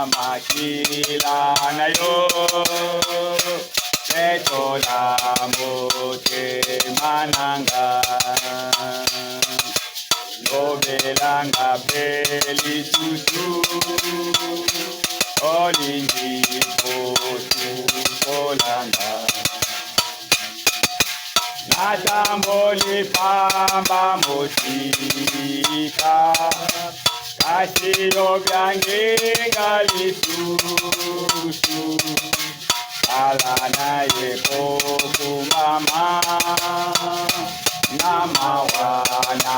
makila na yo etola mote mananga Obelanga beli tutu Olingi potu kolanga Natamboli pamba motika Kasio byange galisusu Alana ye poku mama Namawana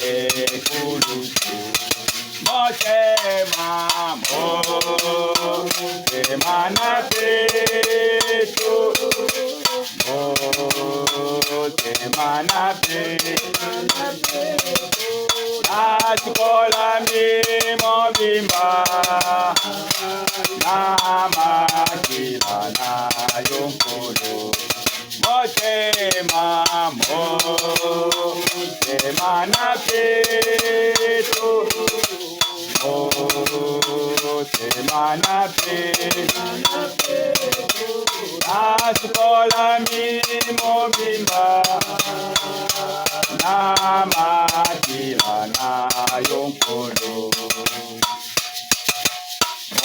ekulusu Motema motema na peto Motema na peto Asikola mimo bimba Namakila na yonkolo Motema motema na peto Motema na peto Asikola mimo bimba Namakila na yonkolo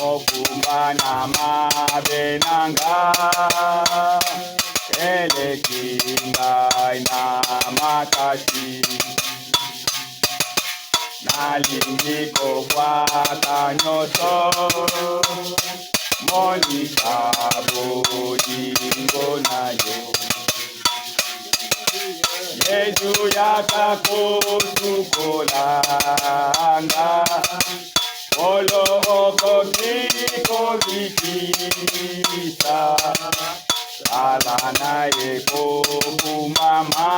Mokumba na mabenanga Elekinga na makati Naliniko kwa kanyoto Monika bodingo nayo Yesu yakakotukolanga Olo oko kiko vikisa Alana eko kumama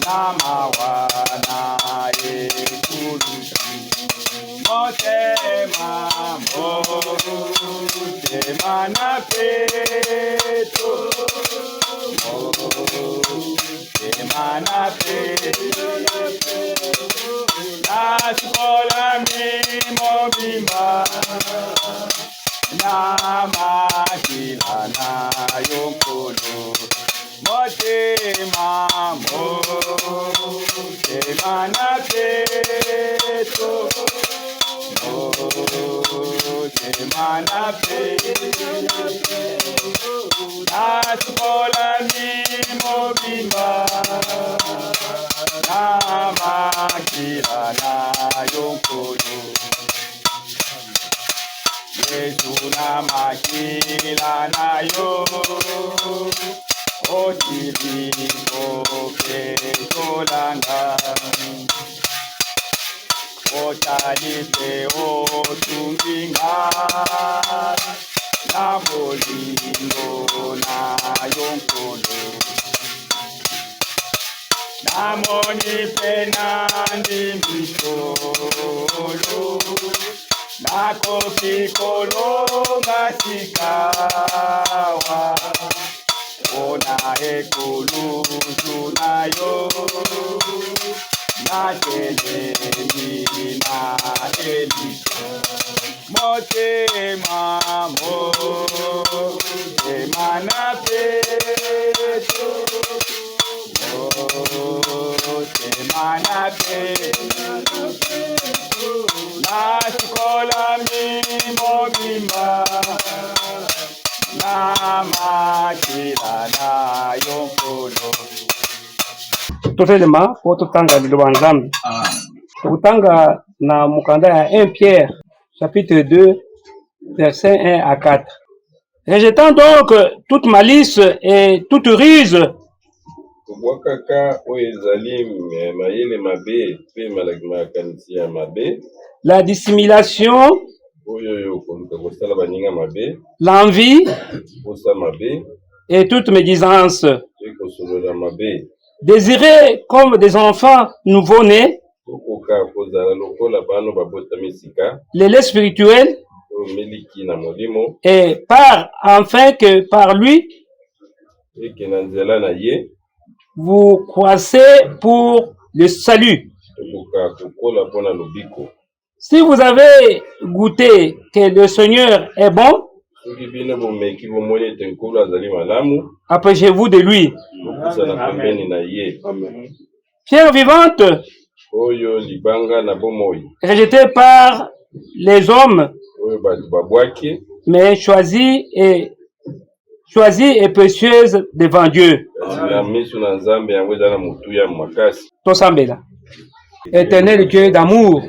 Namawana ekulusi Motema motema na peto Motema na peto Nasikola mimo bimba Namakila na yonkolo Motema motema na peto Motema na peto Nasikola mimo bimba Namakila na yonkolo Yesu namakila na yo Otiliko ketolanga Otalipe otumbinga Na bolingo na yonkolo Namoni pena ndimbitolo Nako kikolo ngasikawa Ona ekulusu nayo Na tenemi na elisa Motema motema na peto Motema na peto Nasikola mimo bimba Namakila na yonkolo Totelema po totanga liloba nzambe Totanga na mukanda ya 1 Pierre chapitre 2 versets 1 à 4 Rejetant donc toute malice et toute ruse La dissimulation l'envie et toute médisance Désirez comme des enfants nouveau-nés les laits spirituels et afin que par lui vous croissez pour le salut. Si vous avez goûté que le Seigneur est bon, approchez-vous de lui. Pierre vivante, rejetée par les hommes, mais choisie et précieuse devant Dieu. Éternel Dieu d'amour,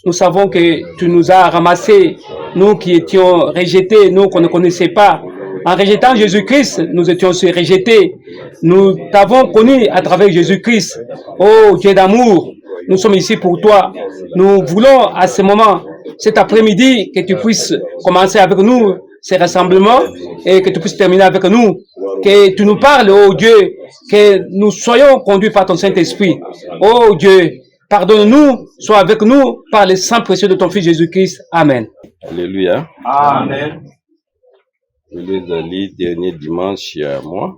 nous savons que tu nous as ramassés, nous qui étions rejetés, nous qu'on ne connaissait pas. En rejetant Jésus-Christ, nous étions rejetés. Nous t'avons connu à travers Jésus-Christ. Oh Dieu d'amour, nous sommes ici pour toi. Nous voulons à ce moment, cet après-midi, que tu puisses commencer avec nous ces rassemblements et que tu puisses terminer avec nous. Que tu nous parles, oh Dieu, que nous soyons conduits par ton Saint-Esprit. Oh Dieu, pardonne-nous, sois avec nous par le sang précieux de ton Fils Jésus-Christ. Amen. Alléluia. Amen. Le dernier dimanche à moi,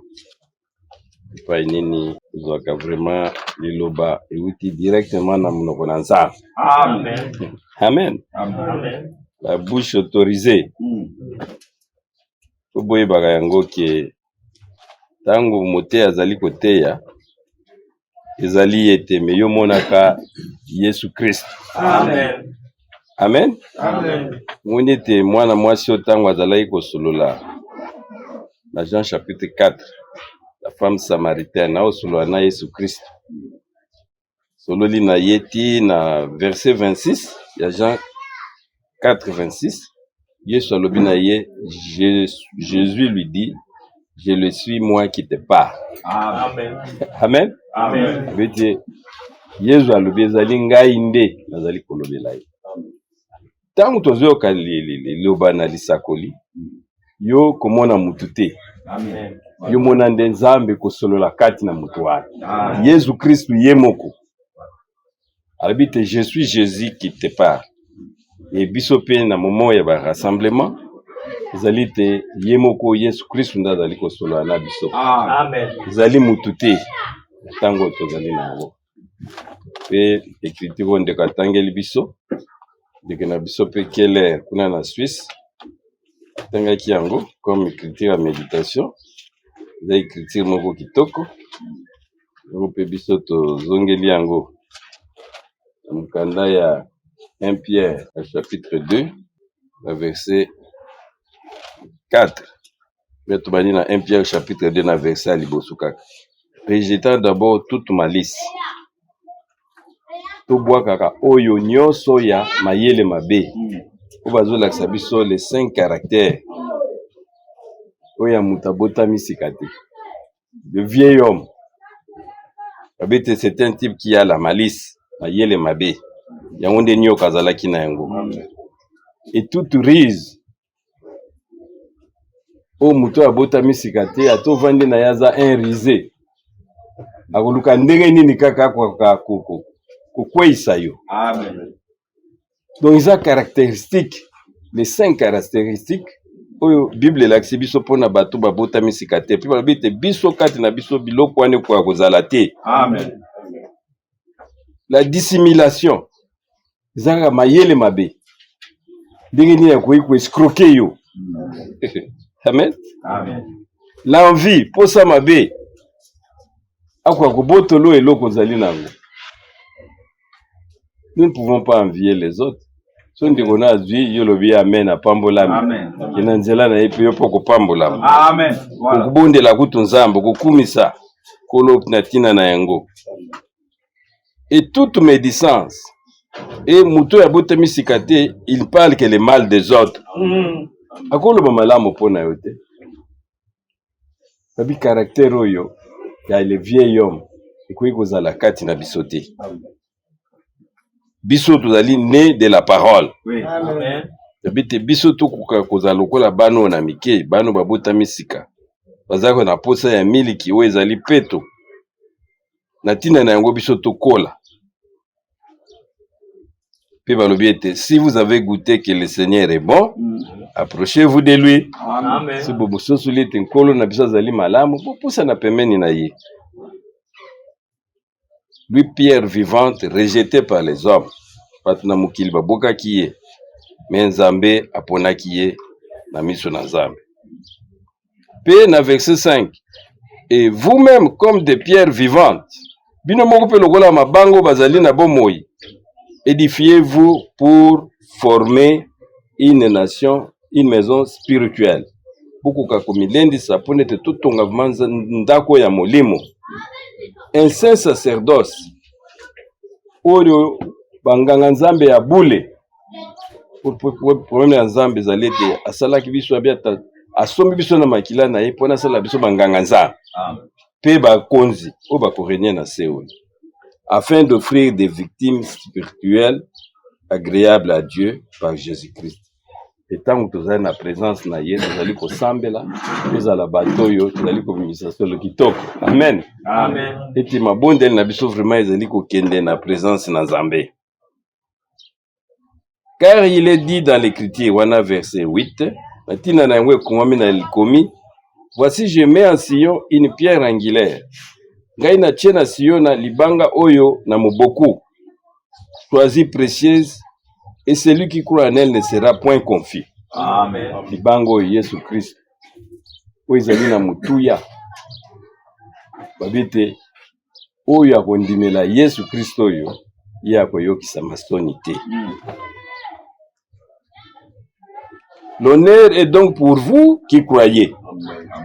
pas nini zoka vraiment liloba euti directement na monoko na Nzambe. Amen. Amen. Amen. La bouche autorisée. Toboye baka yango ke tango mote azali koteya ezali ete me yo monaka Yesu Christ. Amen. Amen. Amen. Moni ete mwana mwasi otango azalaki kosolola na Jean chapitre 4, la femme samaritaine na osolola na Yesu Christ. Sololi na yeti na verset 26 ya Jean 4, 26. Yesu alobi na ye, Jésus lui dit, je le suis moi qui te parle. Amen. Amen. Amen. Bete Yesu alobi ezali ngai nde nazali kolobela ye. Tango tozoyoka liloba na lisakoli, yo komona mutu te. Amen. Yo mona nde Nzambe kosolola kati na mutu wana. Yesu Kristu ye moko. Alobi te je suis Jésus qui te parle. Et biso pe na moment ya ba rassemblement, ezali te ye moko Yesu Kristu nda azali kosolola na biso. Amen. Ezali mutu te tango tozali nango. Pe écriture ndeko atangeli biso. Dès que na biso pe Keller kuna na Suisse tangaki yango comme écriture à méditation, za écriture moko kitoko ngo pe biso to zongeli yango mukanda ya 1 Pierre chapitre 2 verset 4. Mais tu bani na 1 Pierre chapitre 2 na verset liboso kaka. Rejetant d'abord toute malice. Tobwa kaka oyo nyoso ya mayele mabe. Obazo lakisa biso les 5 caractères. Oya mutabota misikate. Le vieil homme. Abete c'est un type qui a la malice, mayele mabe. Yango nde nyo kazalaki na yango. Et toute rise. O muto abota misikate ato vande na yaza un risé. Akoluka ndenge nini kaka kwa koko. Amen. Donc, ils ont caractéristiques, les 5 caractéristiques. La Bible est là, c'est biso pona bato babota misikate. Puis la Bible est biso kati na biso biloko ane kwa kozalate. Amen. La dissimulation. Zanga mayele mabe. Ndenge ni ya ko escroquer yo. Amen. Amen. L'envie, posa mabe. Akwa ko botolo eloko zali nango. Nous ne pouvons pas envier les autres. Si on dit qu'on a dit, yo lobi amen a pambolami. Amen. Kinanzela na ipi yo poko pambolami. Amen. Voilà. Kubonde la kutu nzambo, kukumisa, kolo natina na yango. Et toute médisance, et muto ya bote misikate, il parle que le mal des autres. Akolo ba malamu pona yote. Sabi caractère oyo, ya le vieil homme, ikoyi kozala kati na bisote. Biso tozali né de la parole. Oui. Amen. Bite biso to koza lokola bano na mike, bano babota misika. Bazako na posa ya miliki o ezali peto. Na tina na yango biso to kola. Pe balobi ete si vous avez goûté que le Seigneur est bon, approchez-vous de lui. Amen. Si bobo sosuli ete nkolo na biso azali malamu, posa na pemeni na ye. Lui, pierre vivante, rejetée par les hommes. bato na mokili babokaki ye me Nzambe aponaki ye na miso na Nzambe. Pe na verset 5, et vous-même comme des pierres vivantes, bino moko pe lokola mabango bazali na bomoi, édifiez-vous pour former une nation, une maison spirituelle. Bukuka komilendisa pone te totonga ndako ya molimo. Un saint sacerdoce. Oyo banganga Nzambe ya bule. Problème ya Nzambe ezali te asalaki biso abiata asombi biso na makila na ye pona sala biso banganga Nzambe. Pe bakonzi o bakorenia na Seoul. Afin d'offrir des victimes spirituelles agréables à Dieu par Jésus-Christ. Et tant que tu as la présence na ye, tu allais ko sambela, tu as la batoyo, tu allais ko ministration le kitoko. Amen. Amen. Et tu m'as bon na biso vraiment ils allait ko kende na présence na Nzambe. Car il est dit dans l'Écriture, wana verset 8, Matina na ngwe komami na likomi, voici je mets en Sion une pierre angulaire. Ngai na tie na Sion na libanga oyo na moboku. Choisie précieuse, et celui qui croit en elle ne sera point confus. Amen. Libango Yesu Christ. Oyo ezali na mutuya. Babite oyo akondimela Yesu Christ oyo ye akoyokisa masoni te. L'honneur est donc pour vous qui croyez.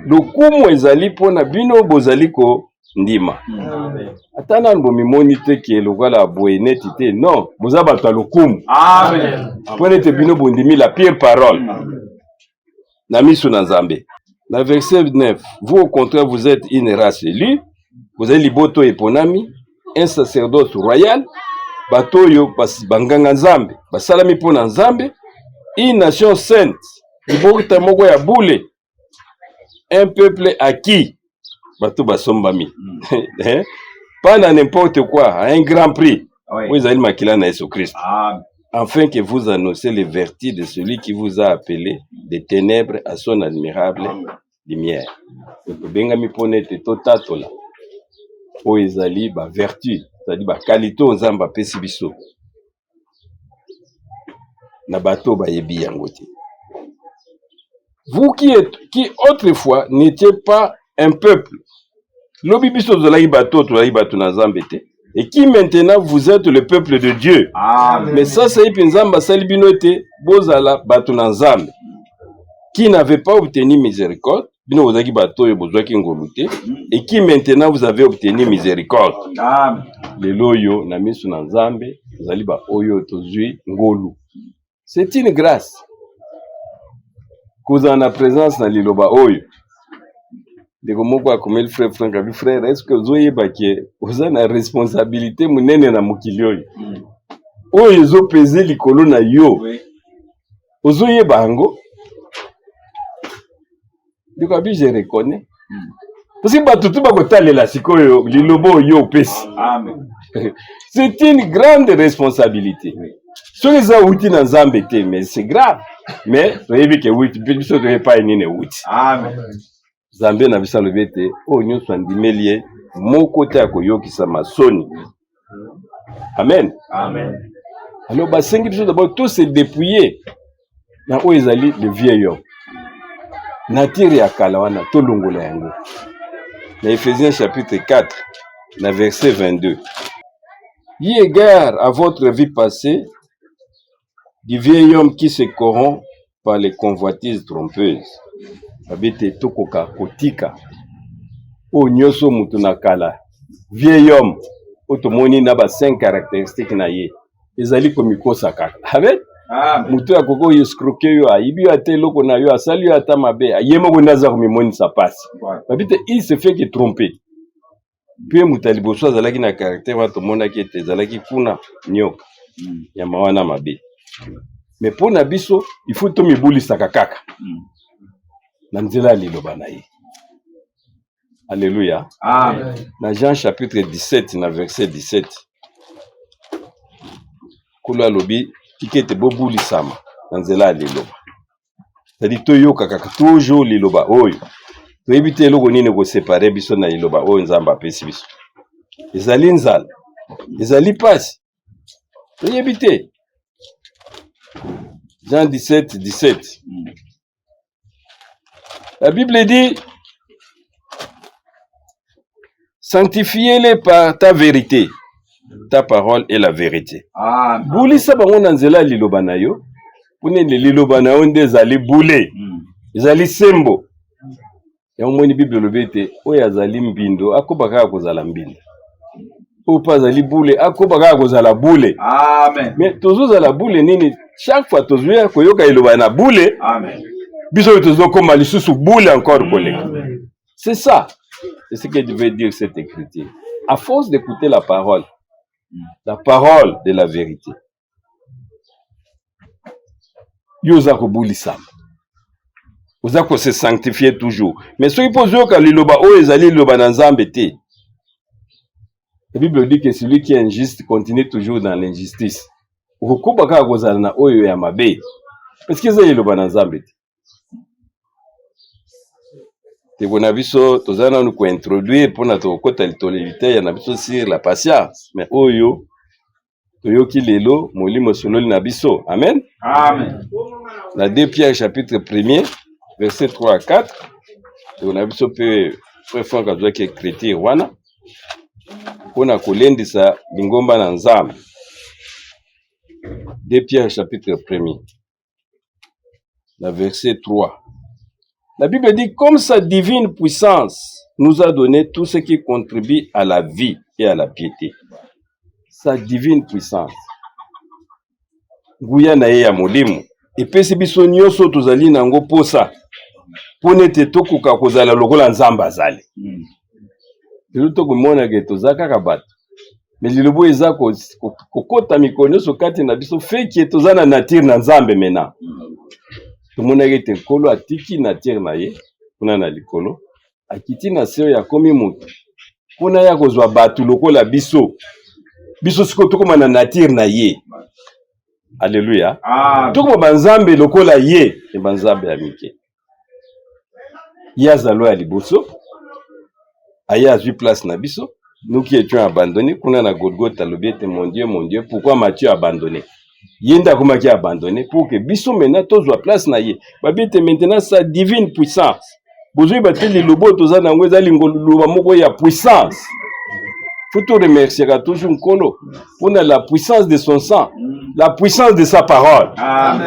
Lokumu ezali pona bino bozali ko ndima. Atana mbomimoni te ke lokola boyeneti te. Non, boza bato ya lokumu. Amen. Pona te bino bondimi la pire parole. Na miso na Nzambe. Na verset 9, vous au contraire vous êtes une race élue, vous êtes liboto eponami, un sacerdoce royal, bato yo banganga Nzambe, basalami pona Nzambe, une nation sainte, libota moko ya bule, un peuple acquis, bato basombami. Pas dans n'importe quoi, un grand prix. Vous avez makila na Yesu Christ. Afin que vous annoncez les vertus de celui qui vous a appelé des ténèbres à son admirable lumière. Bengami ponete totatola. O ezali ba vertu, c'est-à-dire ba qualité Nzambe apesi biso. Na bato ba yebi yango te. Vous qui autrefois n'étiez pas un peuple. Lobi biso zolaki bato na Nzambe te. Et qui maintenant vous êtes le peuple de Dieu. Amen. Mais ça c'est Nzambe salibino te bozala bato na Nzambe. Qui n'avait pas obtenu miséricorde, bino bozaki bato yo bozwaki ngolu te, et qui maintenant vous avez obtenu miséricorde. Amen. Lelo yo na miso na Nzambe, zali ba oyo tozwi ngolu. C'est une grâce. Koza na présence na liloba oyo. Deko moko akomeli frère Franck abi frère, est-ce que ozoyeba ke oza na responsabilité munene na mokili oyo? Oyo ezopeze likolo na yo. Ozoyeba yango? Deko abi je reconnais. Parce que bato tu bakotalela sikoyo liloba oyo opesi. Amen. C'est une grande responsabilité. Soki eza uti na Nzambe te, mais c'est grave. Mais toyebi ke uti biso toyepa nini uti. Amen. Nzambe na biso alobi ete oyo nyonso andimeli ye moko te akoyokisa masoni. Amen. Amen. Alors basengi biso d'abord tous se dépouiller na oyo ezali le vieil homme. Nature ya kala wana tolongola yango. Na Ephésiens chapitre 4, na verset 22. Y égard à votre vie passée, du vieil homme qui se corrompt par les convoitises trompeuses. Abite tokoka kotika. O nyoso mutu na kala. Vieil homme. Otomoni na ba 5 caractéristiques na ye. Ezali komikosa kaka. Amen. Mutu akoko yo escroquer yo ayibi ate loko na yo asali yo ata mabe. Ayemo ko naza komimoni sa passe. Abite il se fait que tromper. Puis mutu liboso azalaki na caractère wa tomona ki ete ezalaki kuna nyoka. Ya mawana mabe. Mais pour na biso, il faut to mibulisa kaka. Na nzela liloba na ye. Alléluia. Amen. Dans Jean chapitre 17, na verset 17. Kula lobi, tikete bobuli sama, na nzela liloba. C'est-à-dire, toyoka kaka toujours liloba oyo. Toyebite eloko nini ko séparer biso na liloba oyo Nzambe apesi biso. Ezali nzala. Ezali pasi. Toyebite. Jean 17, 17. La Bible dit, sanctifie-les par ta vérité. Ta parole est la vérité. Boulisa bango na nzela liloba na yo. Pune liloba na yo nde ezali boule. Ezali sembo. Ya omoni Bible lobete oyo azali mbindo akobaka kozala mbindo. Ou pas azali boule akobaka kozala boule. Amen. Mais toujours la boule nini chaque fois toujours koyoka iloba na boule. Amen. Biso toujours comme lisusu boule encore collègue. C'est ça. C'est ce que veut dire cette écriture. À force d'écouter la parole de la vérité. Yoza ko boulisa. Vous avez se sanctifier toujours. Mais ceux qui posent que liloba o ezali liloba na nzambe te. La Bible dit que celui qui est injuste continue toujours dans l'injustice. Ukubaka kozala na oyo ya mabe. Parce que ezali liloba na nzambe te. Te bona biso tozana nous ko introduire pour na to kota litolité ya na biso sur la patience. Mais oyo toyoki lelo molimo sololi na biso. Amen. Amen. La 2 Pierre chapitre 1er verset 3 à 4. On a biso pe frère Franck a qui écrire wana. Pona kolendisa lingomba na nzambe. 2 Pierre chapitre 1er. La verset 3. La Bible dit comme sa divine puissance nous a donné tout ce qui contribue à la vie et à la piété. Sa divine puissance. Nguya na ye ya molimo. Epesi biso nyonso tozali nango posa. Pone te tokuka kozala lokola nzamba azali. Lelo tokomona ke tozaka ka bato. Mais lilobo eza kokota mikolo so kati na biso feki tozana nature na nzambe mena. Tomona ke te kolo atiki nature na ye kuna na likolo. Akiti na seo ya komi mutu. Kuna ya kozwa bato lokola biso. Biso siko tokoma na nature na ye. Alléluia. Tokoma banzambe lokola ye e banzambe ya mike. Yazalo ya liboso. Aya azui place na biso. Nous qui étions abandonnés, qu'on a na Golgotha lobiete mon Dieu, pourquoi m'as-tu abandonné? Yenda kuma qui a abandonné pour que biso maintenant tozwa place na ye. Babite maintenant sa divine puissance. Bozui bateli lobo tozana ngweza lingolo moko ya puissance. Faut te remercier à toujours Nkolo pour la puissance de son sang, la puissance de sa parole.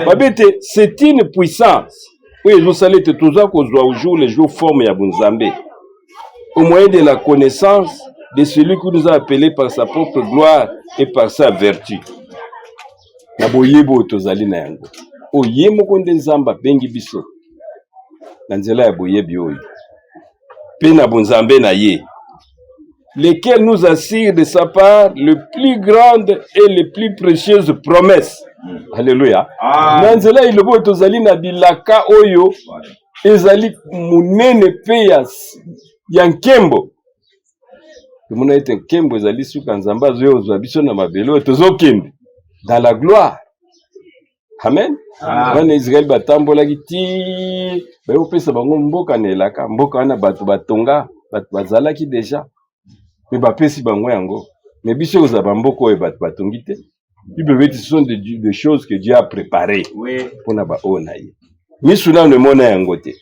Babite, c'est une puissance. Oui, vous allez te toujours kozwa au jour les jours forme ya bunzambe. Au moyen de la connaissance de celui qui nous a appelés par sa propre gloire et par sa vertu. Na boyebo tozali na yango. Oye moko nde nzamba bengi biso. Na nzela ya boyebi oyo. Pe na bunzambe na ye. Lesquels nous assurent de sa part le plus grande et les plus précieuses promesses. Alléluia. Na nzela ilobo tozali na bilaka oyo ezali munene pe ya nkembo. Mona ete nkembo ezali suka nzamba zoyo ozwa biso na mabelo tozokende dans la gloire. Amen. Wana Israël batambolaki ti bayopesa bango mboka na elaka mboka wana bato batonga bato bazalaki déjà mais bapesi bango yango mais biso kozala bamboka oyo bato batongi te. Bible dit ce sont des choses que Dieu a préparées pour na ba oyo na ye misu nano emona yango te.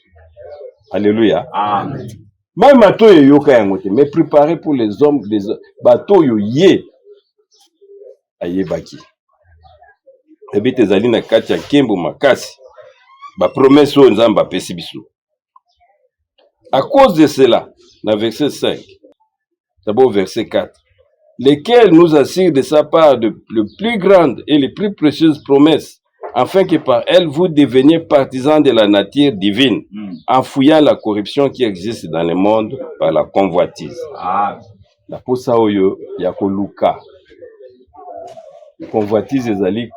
Alléluia. Amen. Même bateau yoka yango te mais préparé pour les hommes des bateau yo ye ayebaki. Ebite ezali na kati ya kembo makasi ba promesse oyo nzambe apesi biso. À cause de cela, dans verset 5, d'abord verset 4, lesquels nous assurent de sa part de le plus grande et les plus précieuses promesses, afin que par elles vous deveniez partisans de la nature divine, en fouillant la corruption qui existe dans le monde par la convoitise. La posa oyo ya koluka. Convoitise ezali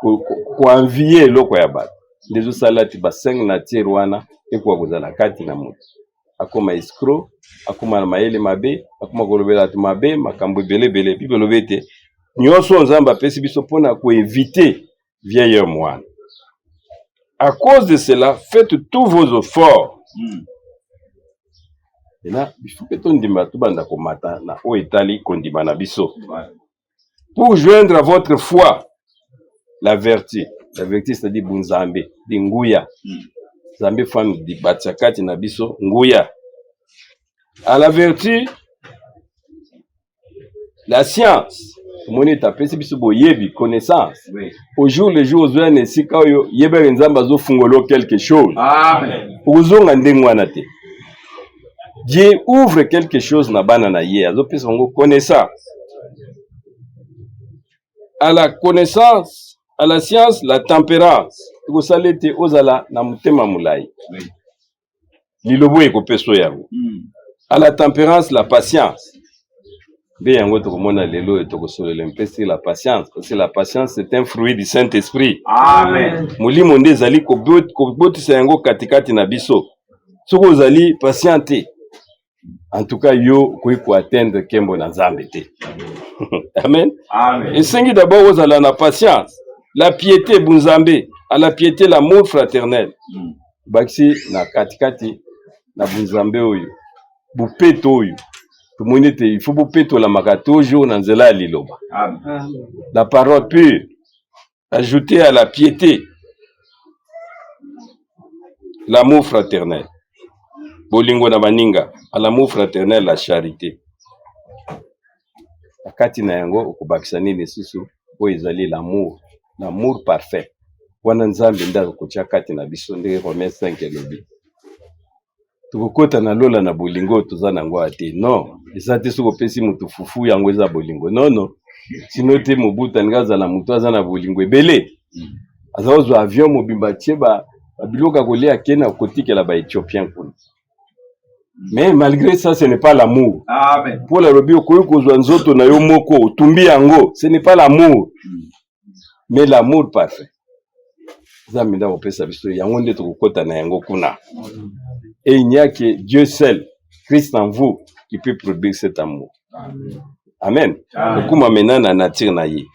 koenvier loko ya bato. Ndezo salati ba 5 nature wana ekwa kozala kati na moto. Akoma escroc, akoma na mayele mabe, akoma kolobela tu mabe, makambo belebele. Bible lobete nyonso nzamba pesi biso pona ko éviter vieilleur moine. À cause de cela, faites tous vos efforts. Et là, il faut que tu ndima tu banda ko mata na o etali kondima na biso. Pour joindre à votre foi la vertu, La vertu c'est-à-dire bunzambe, di nguya. Zambe femme di batsakati na biso nguya. À la vertu, la science. Moni tapesi biso boyebi connaissance. Au jour le jour ozo na sika oyo yebere nzamba zo fungolo quelque chose. Amen. Ozo ngandengwana te. Dieu ouvre quelque chose na bana na ye, azo pesa ngo connaissance. À la connaissance, à la science, la tempérance. Ko salete ozala na mutema mulai. Lilobo ekopeso yango. À la tempérance, la patience. Be yango to komona lelo to kosolela mpesi la patience, parce que la patience c'est un fruit du Saint-Esprit. Amen. Mulimo nde zali ko botisa yango katikati na biso. Soko zali patiente. En tout cas, yo ko atteindre kembo na Nzambe te. Amen. Amen. Et sengi d'abord aux ala la patience, la piété bunzambe, à la piété l'amour fraternel. Baxi na katikati na bunzambe oyo. Bupeto oyo. Tout le monde il faut bupeto la maka toujours na nzela liloba. Amen. La parole pure ajoutée à la piété l'amour fraternel. Bolingo na baninga, à l'amour fraternel la charité. Kati na yango okubakisa nini susu o ezali l'amour parfait. Wana Nzambe ndako kotia kati na biso nde Romains 5 elobi. Tukokota na lola na bolingo toza nango ate. Non, eza te soko pesi mutu fufu yango eza bolingo. Non. Sino te mobuta ngaza la mutu aza na bolingo ebele. Azaozo avion mobimba tieba biloka kolia kena kotikela ba Éthiopien kuna. Mais malgré ça, ce n'est pas l'amour. Amen. Pour la robi okoyo na yo moko tumbi yango, ce n'est pas l'amour. Mais l'amour parfait. Zamida opesa biso yango nde tokokota na yango kuna. Et il n'y a que Dieu seul, Christ en vous, qui peut produire cet amour. Amen. Okuma mena na nature na ye.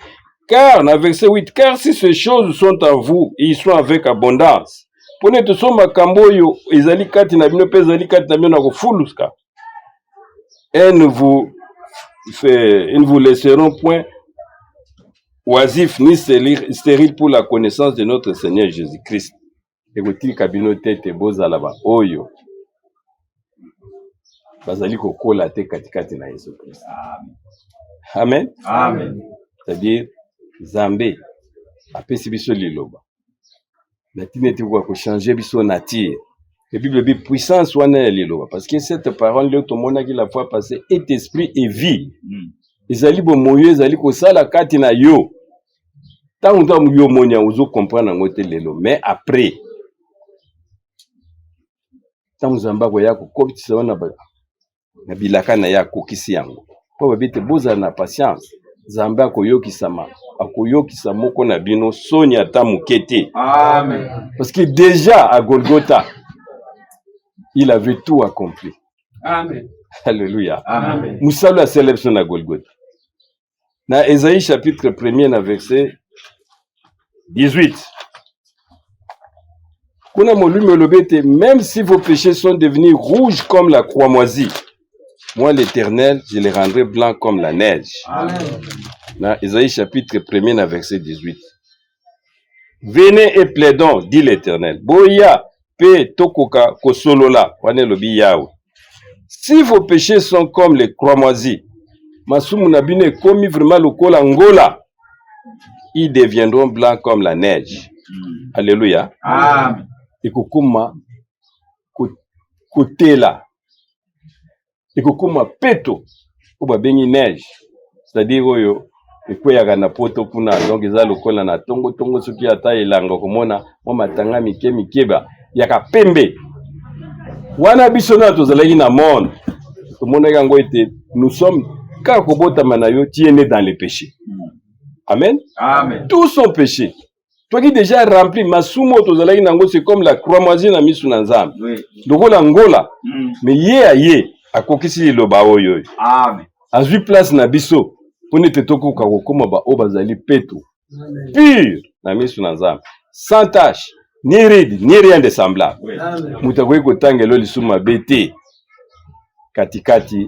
Car, dans verset 8, car si ces choses sont en vous, et ils sont avec abondance. Pone to soma kamboyo ezali kati na bino pe ezali kati na bino na kofuluska. Et ne vous laisseront point oisifs ni stériles pour la connaissance de notre Seigneur Jésus-Christ. Et kuti kabino tete bozala ba oyo. Bazali kokola te katikati na Yesu Christ. Amen. Amen. C'est-à-dire Zambé apesi biso liloba. La tinete quoi ko changer biso nature. Et puis le puissance wana liloba parce que cette parole là tout monde qui la fois passée est esprit et vie. Ezali bo moyo ezali ko sala kati na yo. Tant que yo monya uzo comprendre ngote lelo mais après tant zamba ko yako kobitisa wana ba na bilaka na yako kisi yango. Po babite boza na patience. Zamba akoyokisama akoyokisa moko na bino soni ata mukete. Amen. Parce que déjà à Golgotha il avait tout accompli. Amen. Alléluia. Amen. Musalo a célèbre na Golgotha. Na Ésaïe chapitre 1er na verset 18. Kuna molume lobete même si vos péchés sont devenus rouges comme la cramoisie, moi l'Éternel, je les rendrai blancs comme la neige. Amen. Dans Ésaïe chapitre 1er, verset 18. Venez et plaidons, dit l'Éternel. Boya, pe tokoka kosolola, wane lobi yawe. Si vos péchés sont comme les cramoisis, masumu nabine komi vraiment lokola ngola, ils deviendront blancs comme la neige. Alléluia. Amen. Et kokuma kotela. Et kokuma peto, oba bengi neige. C'est-à-dire oyo ekweyaka na poto kuna donc eza lokola na tongo soki ata elanga komona mo matanga mikeba yaka pembe. Wana biso na tozalaki na monde. Tomona yango ete nous sommes kaka kobotama na yo tiene dans les péchés. Amen. Amen. Tous sont péchés. Toi qui déjà rempli masumo tozalaki nango c'est comme la cramoisie na misu na Nzambe. Oui. Lokola ngola. Mais ye akokisi liloba oyo. Amen. Azui place na biso pone te tokoka kokoma ba o bazali peto. Pur na misu na Nzambe. Sans tache, ni ride, ni rien de semblable. Oui. Mutakoki kotangelo lisuma bete katikati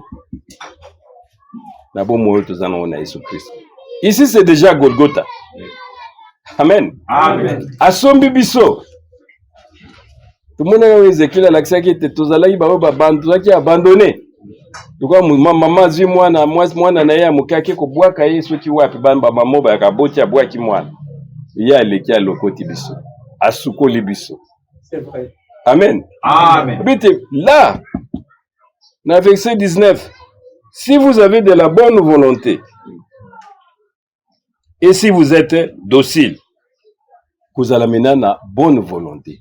na bomo oyo tozana na Yesu Christ. Ici c'est déjà Golgotha. Amen. Amen. Asombi biso. Tout le monde a Ézéchiel alakisa ki te tozalaki ba bandaki abandonné. Tukwa mama zwi mwana na ye amukaki ko bwaka ye soki wapi bamba mamo ba kaboti abwaki mwana. Ye aleki alokoti biso. Asukoli biso. C'est vrai. Amen. Amen. Là, dans le verset 19, si vous avez de la bonne volonté et si vous êtes docile, vous allez mener na bonne volonté.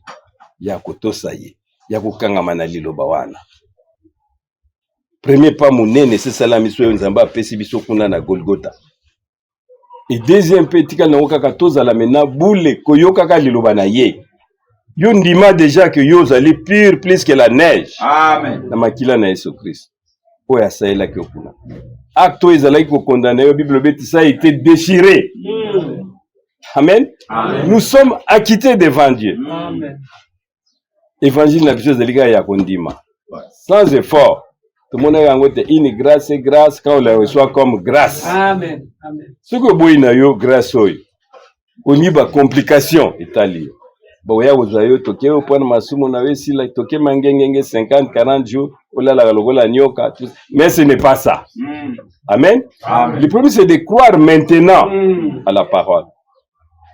Ya kotosa ye, ya kokangama na liloba wana. Premier pas monene c'est ça la mission nzamba pesi biso kuna na Golgotha. Et deuxième petit ka na okaka tozala mena boule koyoka ka liloba na ye. Yo ndima déjà que yo zali pire plus que la neige. Amen. Na makila na Yesu Christ. Oya saela ke kuna. Acte ezalaki ko condamner yo Bible beti ça a été déchiré. Amen. Amen. Nous sommes acquittés devant Dieu. Amen. Évangile na biso zalika ya kondima. Sans effort. Tout le monde a une grâce et grâce quand on la reçoit comme grâce. Amen. Amen. Ce que boy na yo grâce oyo. Oni ba complication etali. Bo ya ozayo toke au point masumo na we si la toke mangengenge 50 40 jours ola la logola nyoka. Mais ce n'est pas ça. Amen. Amen. Le premier c'est de croire maintenant à la parole.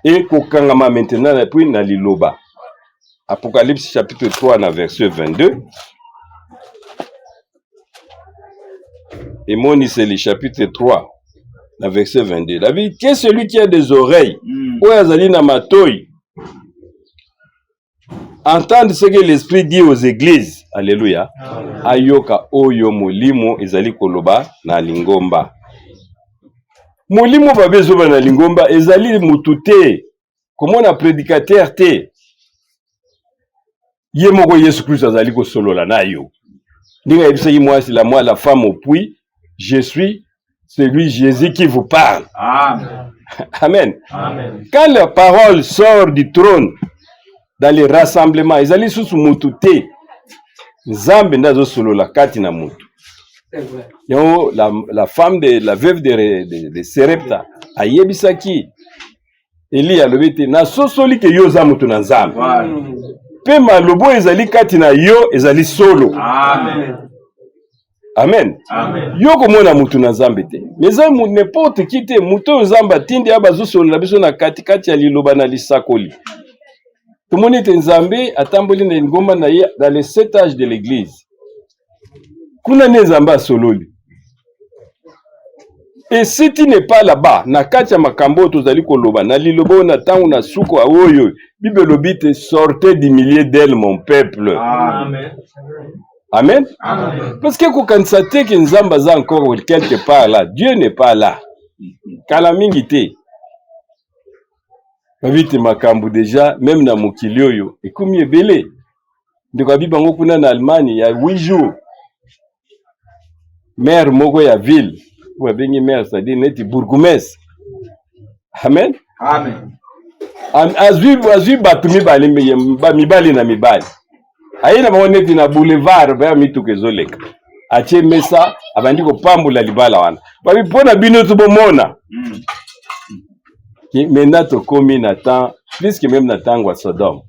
Et kokangama maintenant et puis na liloba. Apocalypse chapitre 3, verset 22. Et Moni, c'est le chapitre 3, verset 22. La vie, qui est celui qui a des oreilles, entendre ce que l'Esprit dit aux églises. Alléluia. Ayoka oyo molimo ezali koloba na lingomba. Molimo babezoba na lingomba ezali mutute. Comment on a prédicateur te? Ye moko Yesu Christ azali ko solola na yo. Ndinga yebisa moi c'est moi la femme au puits, je suis celui Jésus qui vous parle. Amen. Amen. Amen. Quand la parole sort du trône dans les rassemblements, ezali susu mutu te. Nzambe ndazo solola kati na mutu. C'est vrai. Yo la femme de la veuve de Serepta ayebisaki Eli alobete na sosoli ke yo za mutu na Nzambe. Pe malobo ezali kati na yo ezali solo. Amen. Amen. Amen. Yo komona mutu na Nzambe te. Mais ça n'importe qui te mutu Nzamba tindi abazo solo na biso na kati kati ya liloba na lisakoli. Tomoni te Nzambe atamboli na ngomba na ye dans les 7 âges de l'église. Kuna ne Nzamba sololi. Et si tu n'es pas là-bas, na kati ya makambo tozali koloba na liloba na tangu na suko awoyo, Bible lobite sortez du milieu d'elle mon peuple. Amen. Amen. Amen. Parce que kokanisa te ke Nzamba za encore quelque part là, Dieu n'est pas là. Kala mingi te. Babite makambo déjà même na mokili oyo ekomi ebele. Ndeko bibango kuna na Allemagne ya 8 jours. Maire moko ya ville. Ou bengi maire c'est-à-dire neti bourgmestre. Amen. Amen. Azwi batu mibali na mibali. Aina bango neti na boulevard ba mituka ezoleka. Atie mesa abandi ko pambula libala wana. Babi pona bino to bomona. Maintenant tokomi na temps plus que même na tango Sodome.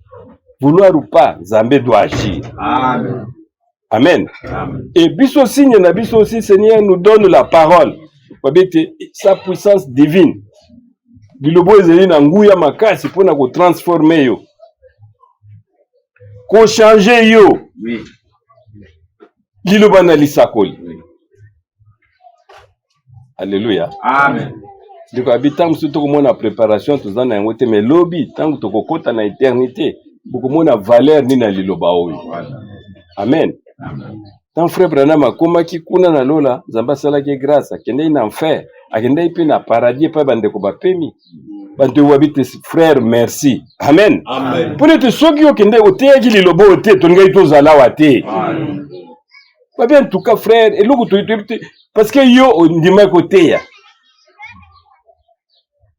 Vouloir ou pas, Nzambe doit agir. Amen. Amen. Amen. Et biso signe na biso aussi Seigneur nous donne la parole. Babete sa puissance divine. Bilobo ezeli na nguya makasi pona ko transformer yo. Ko changer yo. Oui. Liloba na lisakoli. Alléluia. Amen. Ndiko habitant surtout comme na préparation tozana yango te mais lobby tant que tokokota na éternité beaucoup na valeur ni na liloba oyo. Amen. Amen. Tant frère Branham akomaki kuna na lola Nzamba salaki grâce akende na enfer akende pe na paradis pa bandeko bapemi bantu wabite frère merci. Amen. Amen. Pour être soki okende oteyaki liloba ote tongai tozala wate. Amen. Ba bien en tout cas frère et loko parce que yo ndima koteya.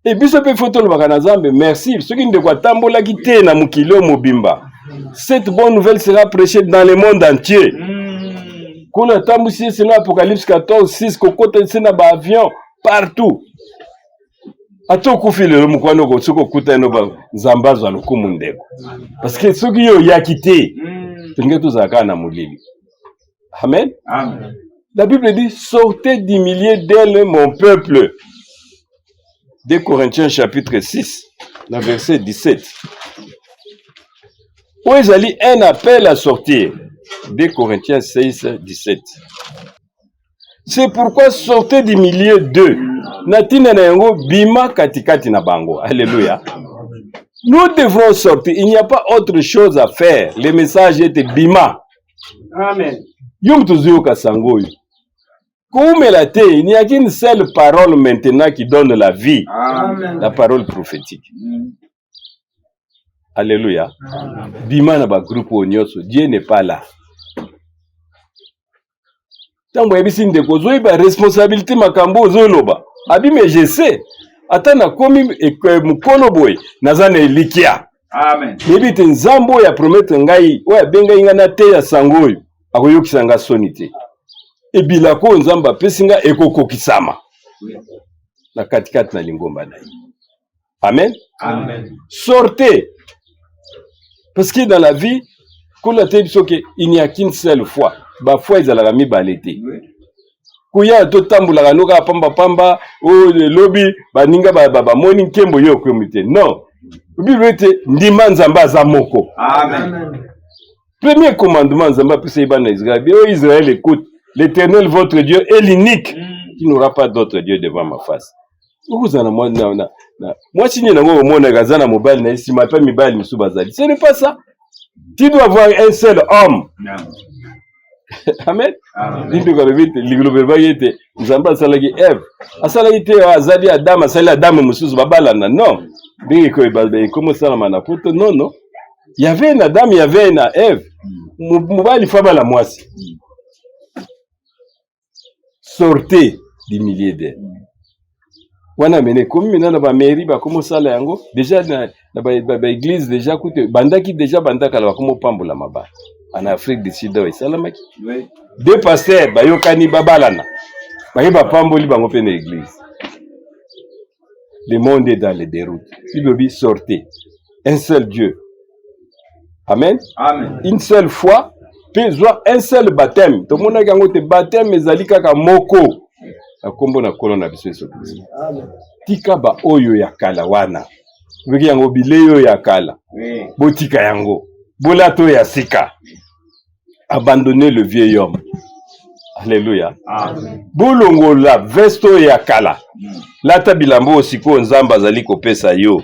Et biso pe photo le bakana Nzambe merci soki ndeko atambola kite na mukilo mobimba. Cette bonne nouvelle sera prêchée dans le monde entier. Kuna tambusi c'est dans Apocalypse 14 6 kokota c'est na ba avion partout. Ato kufile mukwano ko soko kuta no ba nzambazo alukumu ndeko. Parce que soki yo yakite tunge tuzaka na mulili. Amen. Amen. La Bible dit sortez du milieu d'elle mon peuple. 2 Corinthiens chapitre 6, verset 17. Où est un appel à sortir? 2 Corinthiens 6, 17. C'est pourquoi sortez du milieu d'eux. Natina na yango bima katikati na bango. Alléluia. Nous devons sortir. Il n'y a pas autre chose à faire. Le message était bima. Amen. Yom tuzuyo kasangoyo. Il n'y a qu'une seule parole maintenant qui donne la vie. Amen. La parole prophétique. Alléluia. Bima na ba groupe onyoso. Dieu n'est pas là. Tango yebisi ndeko zoyi ba responsabilité makambo zoloba. Abi mais je sais. Ata na komi mukolo boy nazana elikia. Amen. Yebite nzambo ya promettre ngai oya benga inga na te ya sangoyo. Akoyokisa nga sonité. Ebilako nzamba pesinga ekokokisama. Na katikati na lingomba na yi. Amen. Amen. Sortez. Parce que dans la vie, il n'y a qu'une seule fois. Ba foi ezalaka mibale te. Kuya to tambula noka pamba pamba o lobby baninga ba moni nkembo yo komite. Non. Bible te ndima nzamba za moko. Amen. Premier commandement nzamba pesa ibana Israël. Oh Israël, écoute, l'Éternel votre Dieu est l'unique qui n'aura pas d'autre Dieu devant ma face. Moi si n'y a pas de gazana mobile na si ma pas mibali musu bazali. Ce n'est pas ça. Tu dois avoir un seul homme. Amen. Dinto ka bebite liglobe bayete nzamba salaki Eve. Asalaki te azali Adam, asali Adam mususu babalana. Non. Dingi ko ibalbe comme ça na poto non non. Il y avait un Adam, il y avait un Eve. Mobali fabala mwasi. Sortez du milieu d'elle. Wana mene comme na ba mairie ba komo sala yango déjà na ba église déjà koute bandaki déjà bandaka la komo pambola maba en Afrique du Sud et salamaki. Oui. Deux pasteurs ba yokani babalana. Ba yeba pamboli bango pe na église. Le monde est dans les déroutes. Il veut dire sortez. Un seul Dieu. Amen. Amen. Une seule fois, puis un seul baptême. Tout le monde a gagné baptême mais zalika ka moko. Akombo na kolona biso Yesu Kristo. Amen. Tika ba oyo ya kala wana. Wiki yango bileyo ya kala. Oui. Botika yango. Bolato ya sika. Abandonnez le vieil homme. Alléluia. Amen. Bolongo la vesto ya kala. Lata bilambo osiko nzamba zali kopesa yo.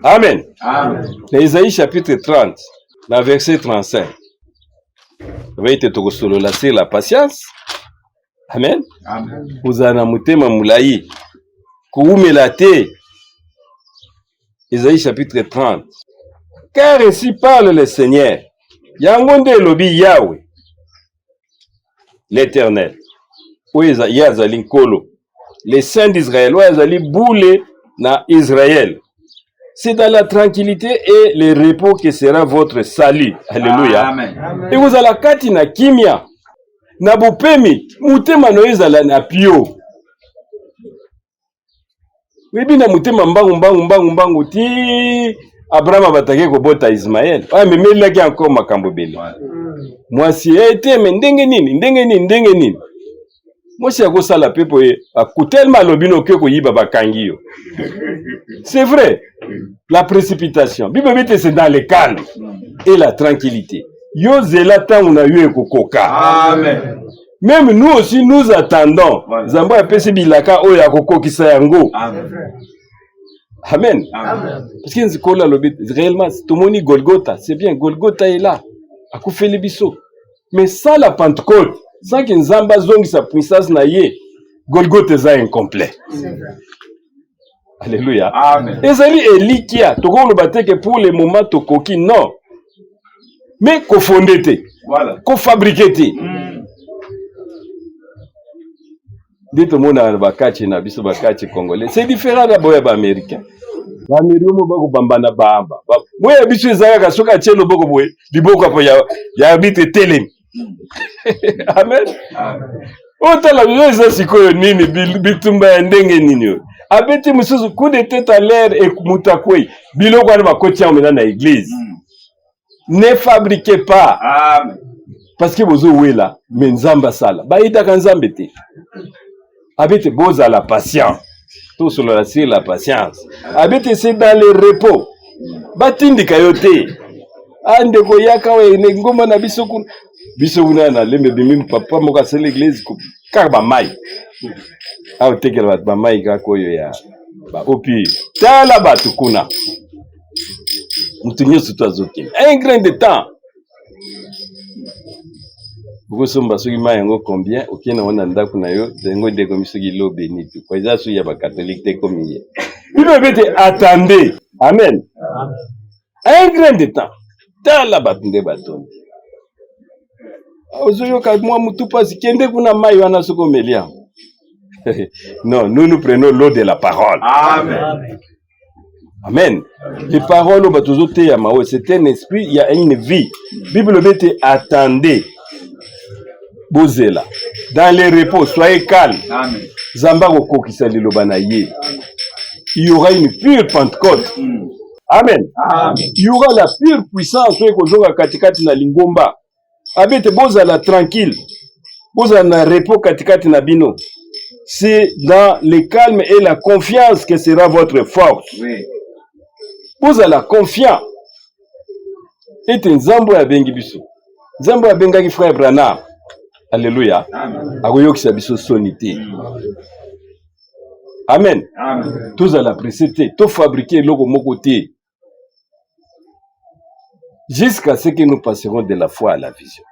Amen. Amen. Isaïe chapitre 30, la verset 35. Vous avez été solo la patience. Amen. Amen. Vous en mutema mulayi. Kuumela te. Isaïe chapitre 30. Car ainsi parle le Seigneur. Yangonde lobi Yahweh. L'Éternel. Oui, Yazali Kolo. Les saints d'Israël. Oui, Yazali boule na Israël. C'est dans la tranquillité et le repos que sera votre salut. Alléluia. Amen. Et vous allez kati na kimia. Na bupemi. Mutema noeza la na pio. Webi na mutema mbangu ti Abraham abatake kobota Ismaël. Ah mais melaki encore makambo bele. Moi si été mais ndenge nini. Moi si ako sala pepo e akutelma lobino ke ko yiba bakangi yo. C'est vrai. La précipitation. Bible dit c'est dans le calme et la tranquillité. Yo zelata on a eu kokoka. Amen. Même nous aussi nous attendons. Zambo ya pesi bilaka oyo akokokisa yango. Amen. Amen. Amen. Parce que nzikola lobit réellement tout le monde Golgotha, c'est bien Golgotha est là. Akufeli biso. Mais sans la Pentecôte, sans que nzamba zongi sa puissance na ye, Golgotha est incomplet. Alléluia. Amen. Ezali elikia, toko lo bateke pour le moment tokoki non. Mais ko fondete. Voilà. Ko fabriquete. Dito mona bakachi na biso bakachi congolais. C'est différent d'abord ba américain. Ba américain mo bako bambana bamba. Moya biso ezaka soka tshelo boko boye. Liboko apo ya bite telemi. Amen. Amen. Otala bizo sikoyo nini bitumba ya ndenge nini. Abeti mususu coup de tête à l'air et mutakwe. Biloko wana bakoti ya mena na église. Ne fabriquez pas. Amen. Parce que bozo wela menzamba sala. Ba ita kanzambe te. Abeti boza la patience. Tout sur la patience. Abeti c'est dans le repos. Batindi kayote. Ande ko yaka we ne ngoma na biso kuna. Biso kuna na lembe bimi papa moka c'est l'église kaka ba mai. Aho tekela ba mai ka koyo ya ba opi. Tala batu kuna. Mutunyo suto azoki. Un grain de temps. Boko somba soki mai yango combien okena wana ndako na yo dengo ndeko misoki lo béni tu. Kwa za su ya ba catholique te comme hier. Il bete attendez. Amen. Un grain de temps. Tala batunde batonde. Ozoyoka mwa mutu pasi kende kuna mai wana soko melia. Non, nous prenons l'eau de la parole. Amen. Amen. Les paroles au batozote ya mawe, c'est un esprit, il y a une vie. Bible bete attendez. Bozela. Dans les repos, soyez calmes. Amen. Zamba kokokisa liloba na ye. Il y aura une pure Pentecôte. Amen. Amen. Il y aura la pure puissance kozonga katikati na lingomba. Abete bozala tranquille. Bozala na repos katikati na bino. C'est dans le calme et la confiance que sera votre force. Oui. Bozala confiant. Et nzambo ya bengi biso. Nzambo ya bengaki frère Branham. Alléluia. Amen. Akoyokisa biso sonité. Amen. Amen. Tous à la précité, tout fabriquer logo moko te. Jusqu'à ce que nous passerons de la foi à la vision.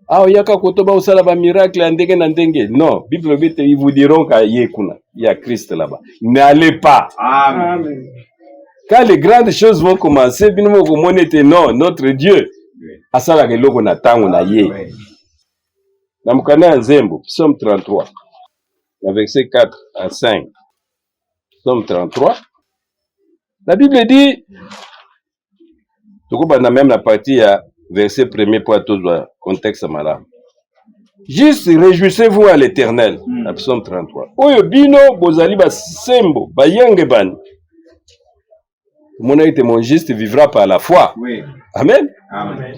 Ah, yaka kotoba usala ba miracle ndenge na ndenge. Non, Bible bite ils vous diront qu'il y a Christ là-bas. N'allez pas. Amen. Quand les grandes choses vont commencer, bino ko monete non, notre Dieu. Asala ke logo na tango na ye. Na mukana nzembo, Psaume 33. Na verset 4 à 5. Psaume 33. La Bible dit même la partie à verset 1er pour tout le contexte malade. Juste réjouissez-vous à l'Éternel. Psaume 33. Oyo bino bozali ba sembo ba yenge ban. Mon été mon juste vivra par la foi. Oui. Amen. Amen.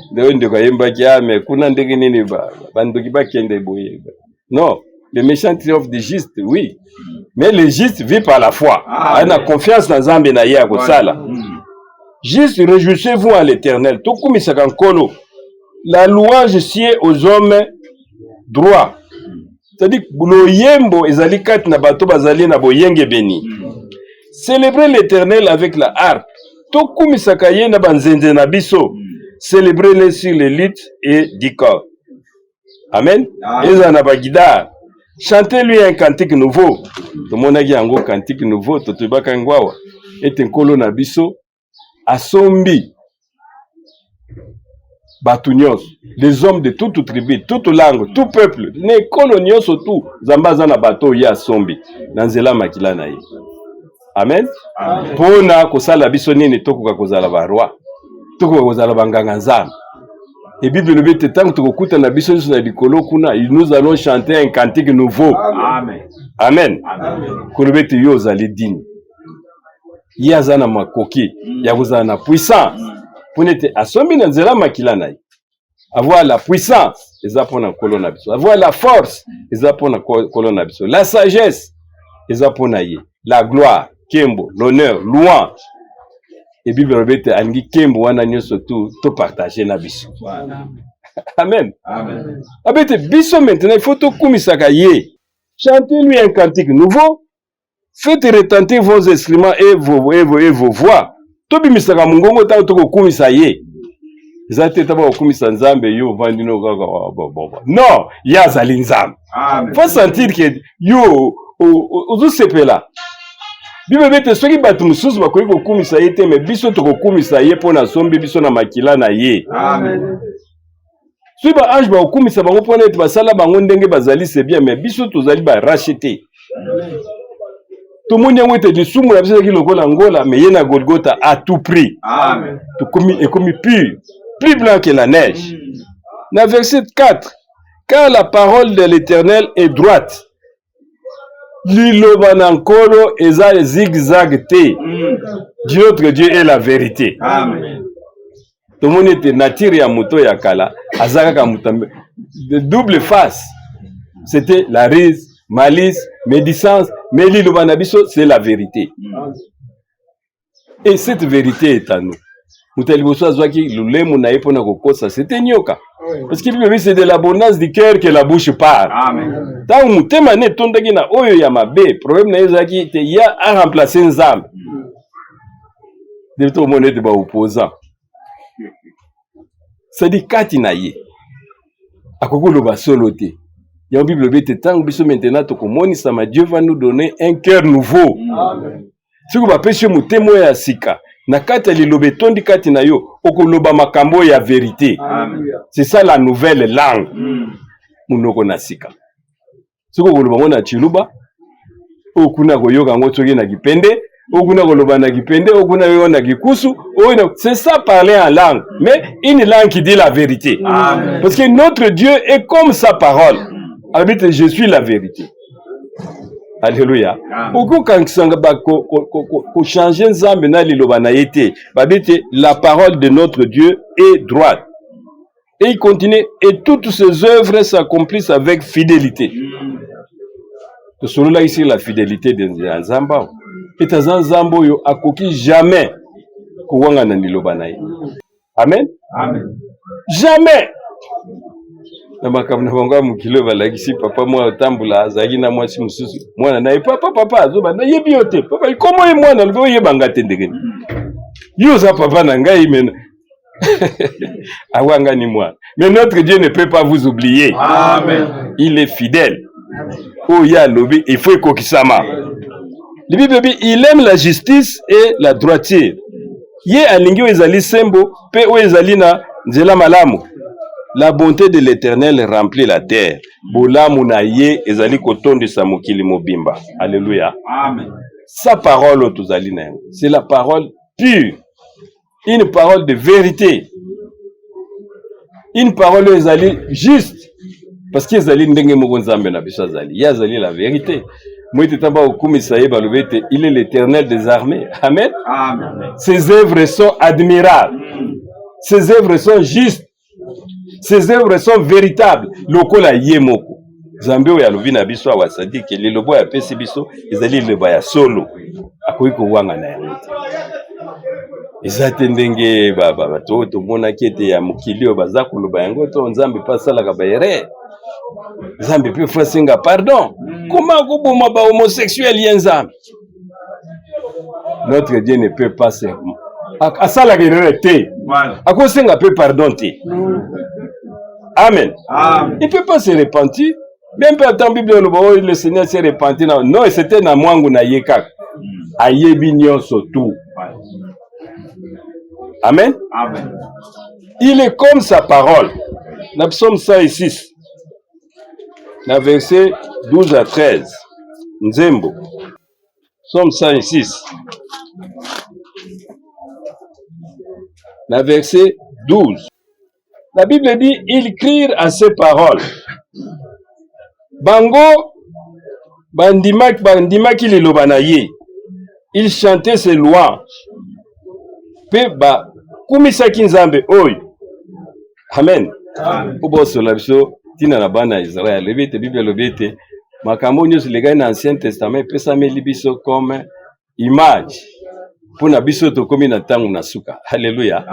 Non, le méchant triomphe du juste, oui. Mais le juste vit par la foi. On a confiance dans Zambé na ya kosala. Juste réjouissez-vous à l'Éternel. La louange sied aux hommes droits. C'est-à-dire le yembo ezali kat na bato bazali na boyenge beni. Célébrez l'Éternel avec la harpe. Tokumisaka ye na banzenze na biso. Célébrez-le sur les luttes et du corps. Amen. Eza na bagida. Chantez-lui un cantique nouveau. Tomonaki yango cantique nouveau totubaka ngwawa. Ete nkolo na biso asombi batu nyonso, les hommes de toute tribu, toute langue, tout peuple, ne kolo nyonso tout zambaza na bato ya asombi na nzela makila na ye. Amen. Pona kosala biso nini tokoka kozala ba roi, tokoka kozala banganga nzambe. Et Bible nous dit tant que tokokuta na biso na likolo kuna, nous allons chanter un cantique nouveau. Amen. Amen. Kolobete yo zali dini. Yazana makoki, yazana puissance. Pour n'être assommé dans zela makila na ye. Avoir la puissance, ils apprennent kolona biso. Avoir la force, ils apprennent kolona biso. La sagesse, ils apprennent la gloire, kembo, l'honneur, louange. Et Bible rebete angi kembo wana nyoso tout partager na biso. Amen. Amen. Abete biso maintenant il faut tout kumisaka ye. Chantez-lui un cantique nouveau. Faites retentir vos instruments et vos voix. Tobi misaka mungongo ta to kumisa ye. Zate taba kumisa nzambe yo vandino gaga. Non, ya zali nzambe. Amen. Faut sentir que yo ozo sepela. Bible bete soki batu mususu bakoki kokumisa ye te, mais biso to kokumisa ye pona sombe biso na makila na ye. Amen. Soki ba ange ba kokumisa bango pona ete basala bango ndenge bazali c'est bien, mais biso tozali ba racheter. Tout le monde a été du soumou, la personne qui le Golangola, mais il y a Golgotha à tout prix. Amen. Tout comme pur, plus blanc que la neige. Dans verset 4, car la parole de l'Éternel est droite. Liloba nankolo eza zigzag te. Notre Dieu est la vérité. Amen. Tout le monde était nature ya moto ya kala, azaka mutambe. De double face. C'était la rise, malice, médisance, mais liloba na biso, c'est la vérité. Et cette vérité est à nous. C'était nyoka. Parce que c'est de l'abondance du cœur que la bouche parle. Amen. Tant que mutema ne tondaki na oyo ya mabe, problème na ezaki te ya a remplacer nzambe. De tout monde de ba opposant. C'est dit kati na ye. Akokolo ba solo te. Ya Bible bete tant biso maintenant to komoni sama Dieu va nous donner un cœur nouveau. Amen. Si vous pêchez mutemo ya sika, na kati ya lilobe tondi kati na yo, okoloba makambo ya vérité. C'est ça la nouvelle langue. Munoko na sika. Si vous koloba na chiluba, okuna koyoka ngo tsoki na kipende, okuna koloba na kipende, okuna yo na kikusu, c'est ça parler en langue, mais une langue qui dit la vérité. Amen. Parce que notre Dieu est comme sa parole. Habite, je suis la vérité. Alléluia. Pourquoi quand ko changer nzambe na liloba na yete, babete la parole de notre Dieu est droite. Et il continue et toutes ses œuvres s'accomplissent avec fidélité. Selon là ici la fidélité de nzamba. Et nzambo yo akoki jamais ko wanga na liloba na ye. Amen. Amen. Jamais. Na makamna bonga mukilo balakisi papa mwa otambula azaki na mwasi mususu mwana na papa azoba na yebi yote papa ikomo ye mwana lbo yebanga tendekeni yo za papa na ngai mena awanga ni mwana mais notre Dieu ne peut pas vous oublier. Amen. Il est fidèle. Oh ya lobi il faut kokisama. Le Bible dit il aime la justice et la droiture. Ye alingi ezali sembo pe o ezali na nzela malamu. La bonté de l'Éternel remplit la terre. Bolamu na ye ezali kotonde sa mokili mobimba. Alléluia. Amen. Sa parole otuzali na, c'est la parole pure. Une parole de vérité. Une parole ezali juste. Parce que ezali ndenge moko nzambe na biso azali. Ya ezali la vérité. Moïse tamba okumisa ye balobete, il est l'Éternel des armées. Amen. Amen. Ses œuvres sont admirables. Ses œuvres sont justes. Ses œuvres sont véritables. Lokola yemoko. Zambeo ya lovina biso awasadi ke lilobo ya pesi biso ezali lilobo ya solo. Akoki ko wanga na yango. Ezate ndenge baba to mona kete ya mukilio baza koloba yango to nzambe pasala ka bayere. Nzambe pe fasinga pardon. Comment koboma ba homosexuel yenzambe? Notre Dieu ne peut pas se asala ke rete. Akosenga pe pardon te. Amen. Amen. Il ne peut pas se repentir. Même pas dans la Bible, le Seigneur s'est repenti. Non, c'était na mwangu na yekak. Ayebi nyonso tout. Amen. Amen. Il est comme sa parole. Dans Psaume 106, dans verset 12 à 13. Nzembo. Psaume 106. Dans verset 12. La Bible dit, ils crient à ces paroles. Bango, bandimaki liloba na ye. Ils chantaient ses louanges. Pe ba kumisaki nzambe oyo. Amen. Obo solabiso tina na bana Israël. Lebete Bible lobete makambo nyonso legai na Ancien Testament pesa meli biso comme image. Pona biso to komi na tangu na suka. Alléluia.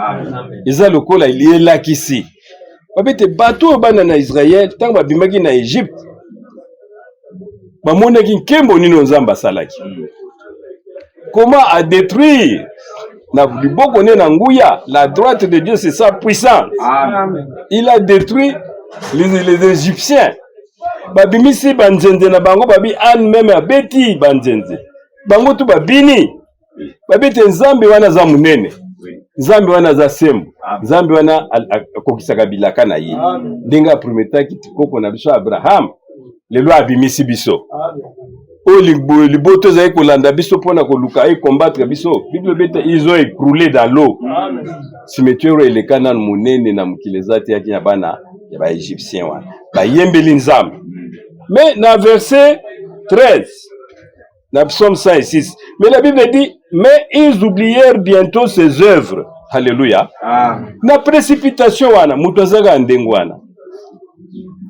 Eza lokola ilelakisi. Babete bato bana na Israël tangu babimaki na Égypte. Bamonaki nkembo nino nzamba salaki. Comment à détruire na liboko ne na nguya la droite de Dieu c'est sa puissance. Amen. Il a détruit les Égyptiens. Babimisi banzenze na bango babi an même abeti banzenze. Bango tu babini. Babete nzambe wana za munene. Nzambe wana za sembo. Nzambe wana akokisaka bilaka na ye. Ndenga prometaki tikoko na biso Abraham. Lelo abimisi biso. O liboto za ekolanda biso pona koluka e combattre biso. Bible bete ils ont écroulé dans l'eau. Cimetière elekana munene na mukilezati yaki ya bana ya ba égyptien wana ba yembeli nzambe. Mais dans verset 13 dans Psaume 106, mais la Bible dit mais ils oublièrent bientôt ses œuvres. Alléluia. Na précipitation wana mutu azaka ndengo wana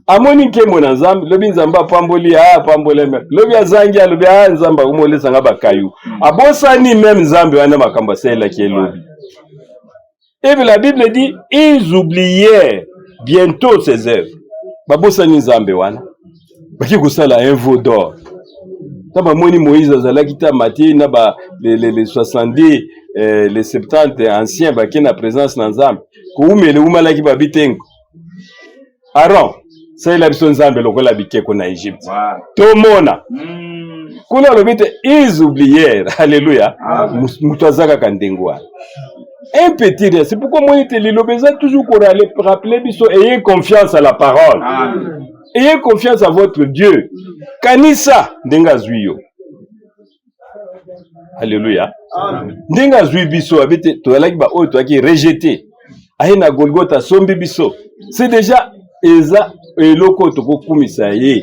amoni nkembo na nzambe lobi nzambe apamboli apambole me lobi azangi lobi nzambe akomolesa nga bakayu abosani même nzambe wana makambo asalelaki elobi. Et la Bible dit ils oublièrent bientôt ses œuvres. Babosani nzambe wana baki kosala un veau d'or. Taba moni Moïse azalaki ta mati na ba les 70 les 70 anciens baki na présence na nzambe ko umele umalaki babitengo. Aaron ça il a besoin nzambe lokola bikeko na Égypte. To mona kuna lobite ils oublièrent. Alléluia. Mutu azaka kandengo. Un petit rien, c'est pourquoi moi je le besoin toujours qu'on rappeler biso, ayez confiance à la parole. Ayez confiance à votre Dieu. Kanisa ndenga zuyo. Alléluia. Ndenga zuyo biso abite to alaki ba o to aki rejeté. Aye na Golgotha sombi biso. C'est déjà eza eloko to kokumisa ye.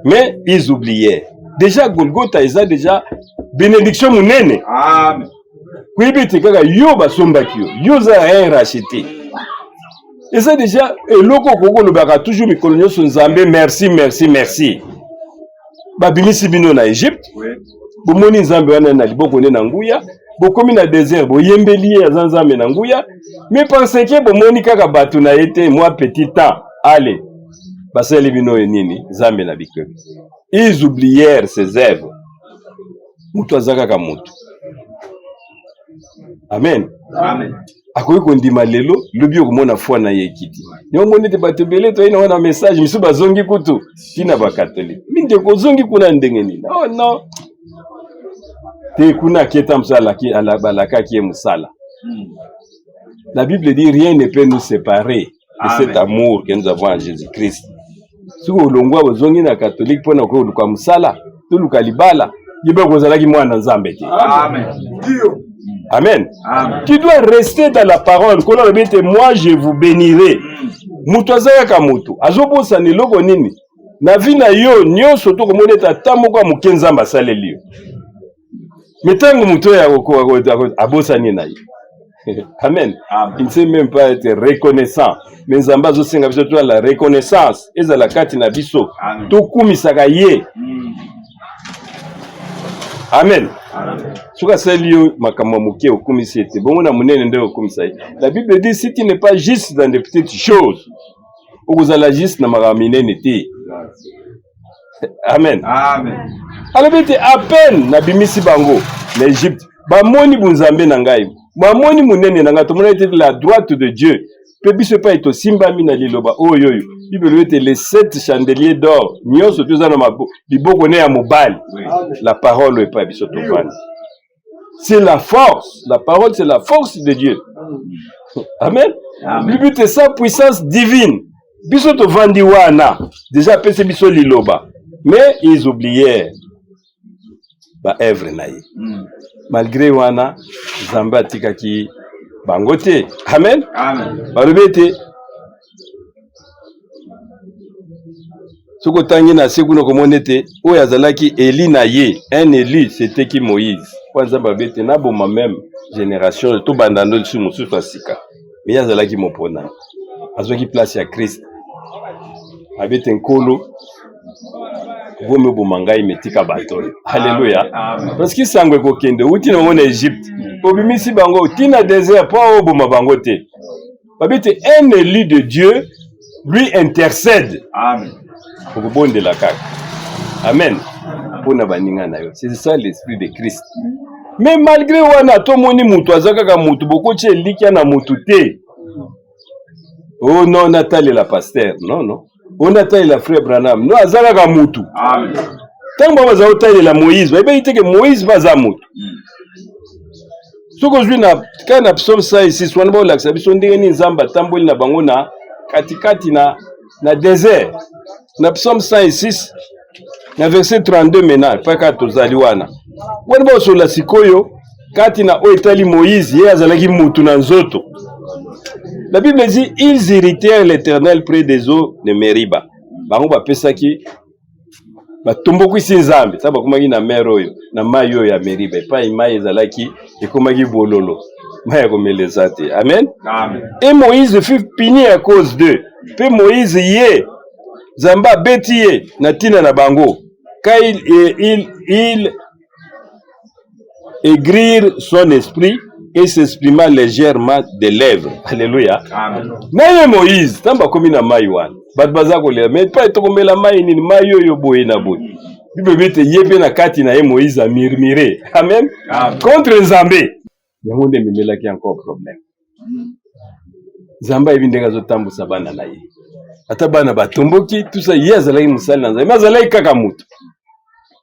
Mais ils oubliaient. Déjà Golgotha eza déjà bénédiction munene. Amen. Kwibiti kaka yo basombaki yo za rien racheté. Et ça déjà eloko koko lobaka toujours mikolo nyonso nzambe merci merci merci. Babimisi bino na Égypte. Bomoni nzambe wana na liboko ne na nguya, bokomi na désert boyembeli ya nzambe na nguya, mais parce que bomoni kaka batu na été moi petit temps. Allez. Baseli bino nini nzambe na bikwe. Ils oublièrent ses œuvres. Mutu azaka ka mutu. Amen. Amen. Akoki kondima lelo lobi okomona foi na yekiti. Nyo moni te batebele to ina wana message misu bazongi kutu tina ba catholique. Minde ko zongi kuna ndenge nini. Oh non. Te kuna keta msala ki alabalaka ki musala. La Bible dit rien ne peut nous séparer de cet amour que nous avons en Jésus-Christ. Si vous longwa bazongi na catholique pona ko luka musala, to luka libala, yibe kozalaki mwana nzambe te. Amen. Amen. Amen. Tu dois rester dans la parole. Moi, je vous bénirai. Mutazaya kamutu. Azobosa ni loko nini. Na vina yo nyonso to komone tamo kwa mukenza mbasale liyo. Metango muto ya abosa ni na yo. Amen. Il ne sait même pas être reconnaissant. Mais nzamba zo singa biso to la reconnaissance. Eza la kati na biso. To kumisaka ye. Amen. La Bible dit si tu n'es pas juste dans des petites choses, vous allez juste dans ma Amen. Amen. Alors à peine na bimisi bango l'Égypte, ba moni bunzambe nangai, ba moni munene nanga to mona était la droite de Dieu. Pebi se pas ito simba mina liloba oyoyo. Bible était les 7 chandeliers d'or. Nyo so tuza na mabo liboko ne ya mobali. La parole est pas bisotovana. C'est la force. La parole, c'est la force de Dieu. Amen. Le but est sa puissance divine. Bisoto vandiwana. Déjà, pese biso liloba. Mais ils oublièrent. Ba evre naïe. Malgré wana, zamba tikaki bangote. Amen. Amen. Balobete. Soko tangi na sekuno komonete. Oyazalaki Eli naïe. Un élu, c'était qui Moïse. Kwanza babete na boma même génération to bandando sur musu fasika mais yazalaki mopona azwaki place ya Christ abete nkolo vome bomangai metika bato. Alléluia. Parce que sangwe ko kende uti na mona Égypte obimisi bango tina désert pa oboma bango te babete un élu de Dieu lui intercède. Amen. Pour bonde la kaka. Amen. C'est ça l'esprit de Christ. Mais malgré wana to moni mutu azaka ka mutu boko che likia na mutu te. Oh non, Nathalie la pasteur. Non non. Oh Nathalie la frère Branham. Non azaka ka mutu. Amen. Tango baza otali la Moïse, ba ite ke Moïse baza mutu. Soko jwi na kana Psaume 106 wana ba laksa biso ndenge ni nzamba tamboli na bango na katikati na désert. Na Psaume 106 na verset 32 maintenant paka tozaliwana. Wani ba sola sikoyo kati na oitali Moïse ye azalaki mutu na nzoto. La Bible dit, ils irritèrent l'Éternel près des eaux de Meriba. Bango ba pesaki ba tomboku sinzambe, ça ba komaki na mer oyo, na mai oyo ya Meriba, pa mai ezalaki ekomaki bololo. Mai ya komeleza te. Amen. Amen. Et Moïse fut puni à cause d'eux. Puis Moïse yé Zamba betiye na tina na bango. Quand il aigrir son esprit et s'exprima légèrement des lèvres. Alléluia. Amen. Naye Moïse, tamba komi na mai wana. Bat bazako le, mais pas etokomela mai nini mai yo boye na boye. Bible bete yebe na kati na ye Moïse a murmuré. Amen. Amen. Contre Nzambe. Yango nde memelaki encore problème. Nzambe ebindeka zo tambusa bana na ye. Ata bana batomboki tout ça ye azalaki musali na Nzambe, azalaki kaka mutu.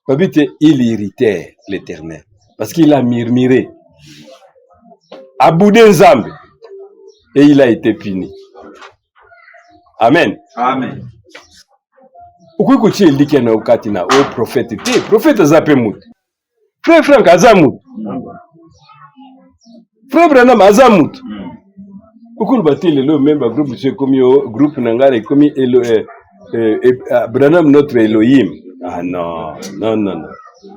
Babite il irritait l'Éternel parce qu'il a murmuré. A boudé Nzambe et il a été puni. Amen. Amen. Uko kuchi elike na ukati na o prophète te prophète azape mutu. Frère Frank azamutu. Frère Branham azamutu. Uko batile le membre groupe c'est comme groupe nangare comme Branham notre Elohim. Ah non, non, non, non.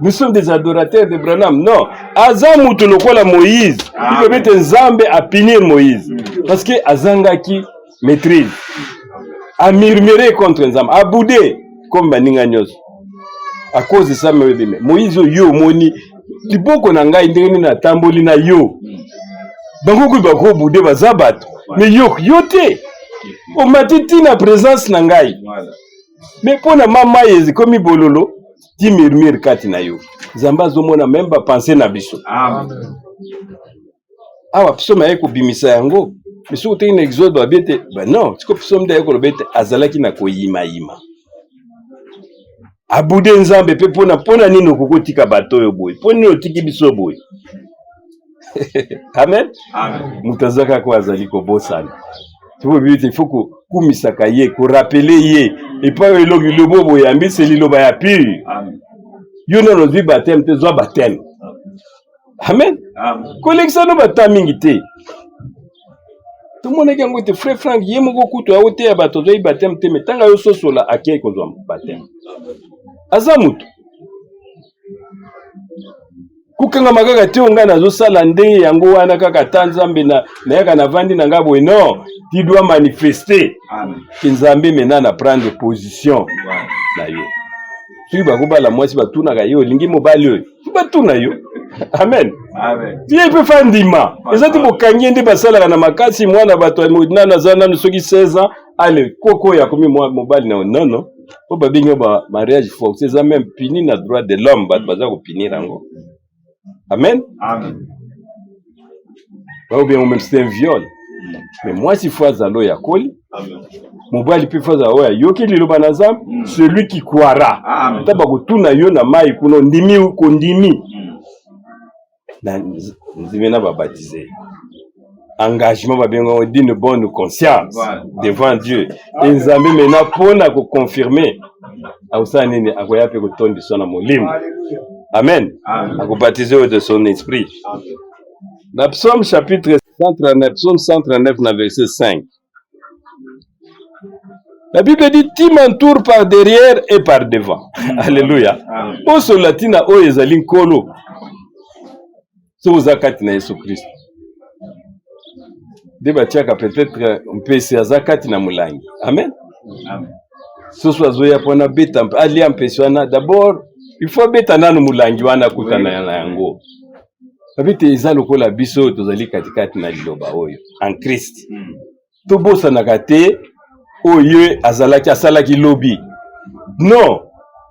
Nous sommes des adorateurs de Branham. Non. Azamutu lokola Moïse. Il peut mettre Nzambe à punir Moïse. Parce que Azangaki maîtrise. A murmurer contre Nzambe. A boudé comme Baninga Nyos. À cause de ça, Moïse yo moni. Liboko na ngai ndenge na tamboli na yo. Bango ku bako boudé bazabato. Mais yo te. O matiti na présence na ngai. Mais pour na mama yezi komi bololo. Ti murmure kati na yo. Zamba zomona même ba penser na biso. Amen. Awa psoma yeko bimisa yango. Biso te une exode ba bete. Ba non, tiko psoma de yeko bete azalaki na koyima yima. Abude Nzambe pe pona nini okokotika bato yo boy. Poni otiki biso boy. Amen. Amen. Mutazaka ko azali ko bosana. Tu vois bien il faut ko kumisaka ye, ko rappeler ye. Et pas le bobo yambi c'est liloba ya pi. Amen. Yo na rozwi baptême te zo baptême. Amen. Amen. Collection no batamingi te. Tout le monde est gango te frère Frank yemoko kutu a ote ya bato zo baptême te metanga yo sosola akei ko zo baptême. Azamutu. Kukanga makaka te onga nazo sala ndenge yango wana kaka tanzambe na yaka na vandi na ngabo non, tu dois manifester. Amen. Nzambe maintenant prendre position na yo. Si bakuba la mwasi batuna ka yo lingi mobali oyo. Batuna yo. Amen. Amen. Tie pe fandima. Ezati bokangi nde basala na makasi mwana bato na zana soki 16 ans, allez koko ya komi mobali na non non. Po babingo ba mariage forcé ça même puni na droit de l'homme baza ko punir yango. Amen. Amen. Ou bien même c'est un viol. Mais moi si fois zalo ya koli. Amen. Mobali pe fois za yoki liloba na Nzambe, celui qui croira. Amen. Taba ko tuna yo na mai kuno ndimi ko ndimi. Na nzimena ba baptiser. Engagement va bien d'une bonne conscience devant Dieu. Et Nzambe maintenant pona ko confirmer. Ausa nini akoya pe ko tondi sona molimo. Amen. A ko baptiser de son esprit. Dans Psaume chapitre 139, Psaume 139 na verset 5. La Bible dit tu m'entoures par derrière et par devant. Alléluia. Au sur latina o ezali nkolo. So zakati na Yesu Christ. Debatiaka peut-être on peut se zakati na mulangi. Amen. Amen. So zoya pona beta ali ampesiona d'abord il faut beta nanu mulangi wana kutana na yango. Babite ezalo kola biso tozali katikati na liloba oyo en Christ. Tobosa na kate oyo azalaki asalaki lobby. Non.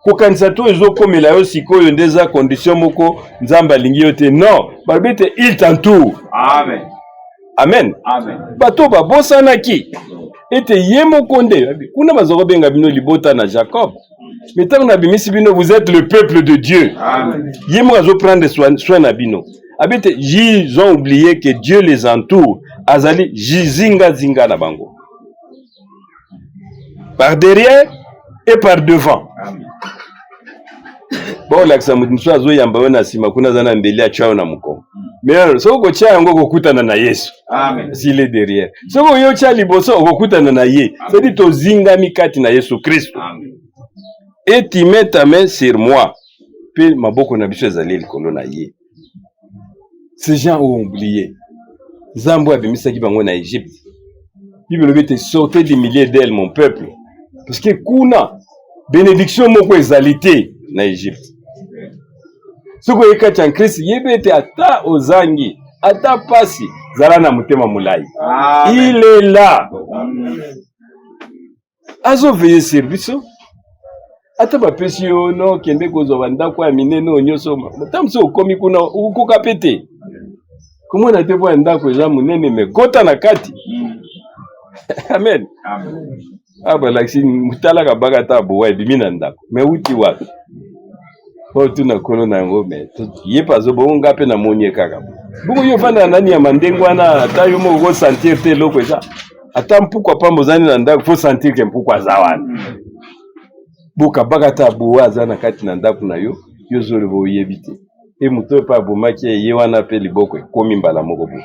Kokanisa to ezokomela yo sikoyo ndeza condition moko Nzambe alingi yo te. Non. Babite il t'entoure. Amen. Amen. Amen. Bato babosanaki. Ete yemo konde. Kuna bazoko benga bino libota na Jacob. Mais tant na bimisi bino vous êtes le peuple de Dieu. Amen. Yemo azo prendre soin na bino. Abete ils ont oublié que Dieu les entoure. Azali jizinga zinga na bango. Par derrière et par devant. Amen. Bon lakisa mutu azo yamba wana sima kuna zana mbele ya chao na muko. Mais soko cha yango kokutana na Yesu. Amen. S'il est derrière. Soko yo cha liboso okutana na ye. C'est dit to zinga mikati na Yesu Kristo. Amen. Et tu mets ta main sur moi. Puis maboko na biso ezali likolo na ye. Ces gens ont oublié. Zambo abimisaki bango na Égypte. Bible veut te sortir des milliers d'ailes mon peuple. Parce que kuna bénédiction moko ezalité na Égypte. Soko yekati en Christ yebete ata ozangi, ata pasi zala na mutema mulai. Il est là. Azo veiller sur biso. Ata ba pesi yo no kende kozo banda kwa minene onyoso. Mutamso okomi kuna ukuka pete. Comment na te vo ndako eza munene me kota na kati. Amen. Amen. Aba laksi mutala ka bagata bowa bimina ndako. Me uti wapi? Po tuna kono na ngome. Ye pazo bonga pe na monye kaka. Bungu yo fanda nani ya mandengwa na ata yo mo go sentir te loko eza. Ata mpukwa pambo zani na ndako fo sentir ke mpukwa zawana. Buka bagata bowa zana kati na ndako na yo zole bo yebite. Et muto pa bomaki ye wana pe liboko komi mbala moko bo.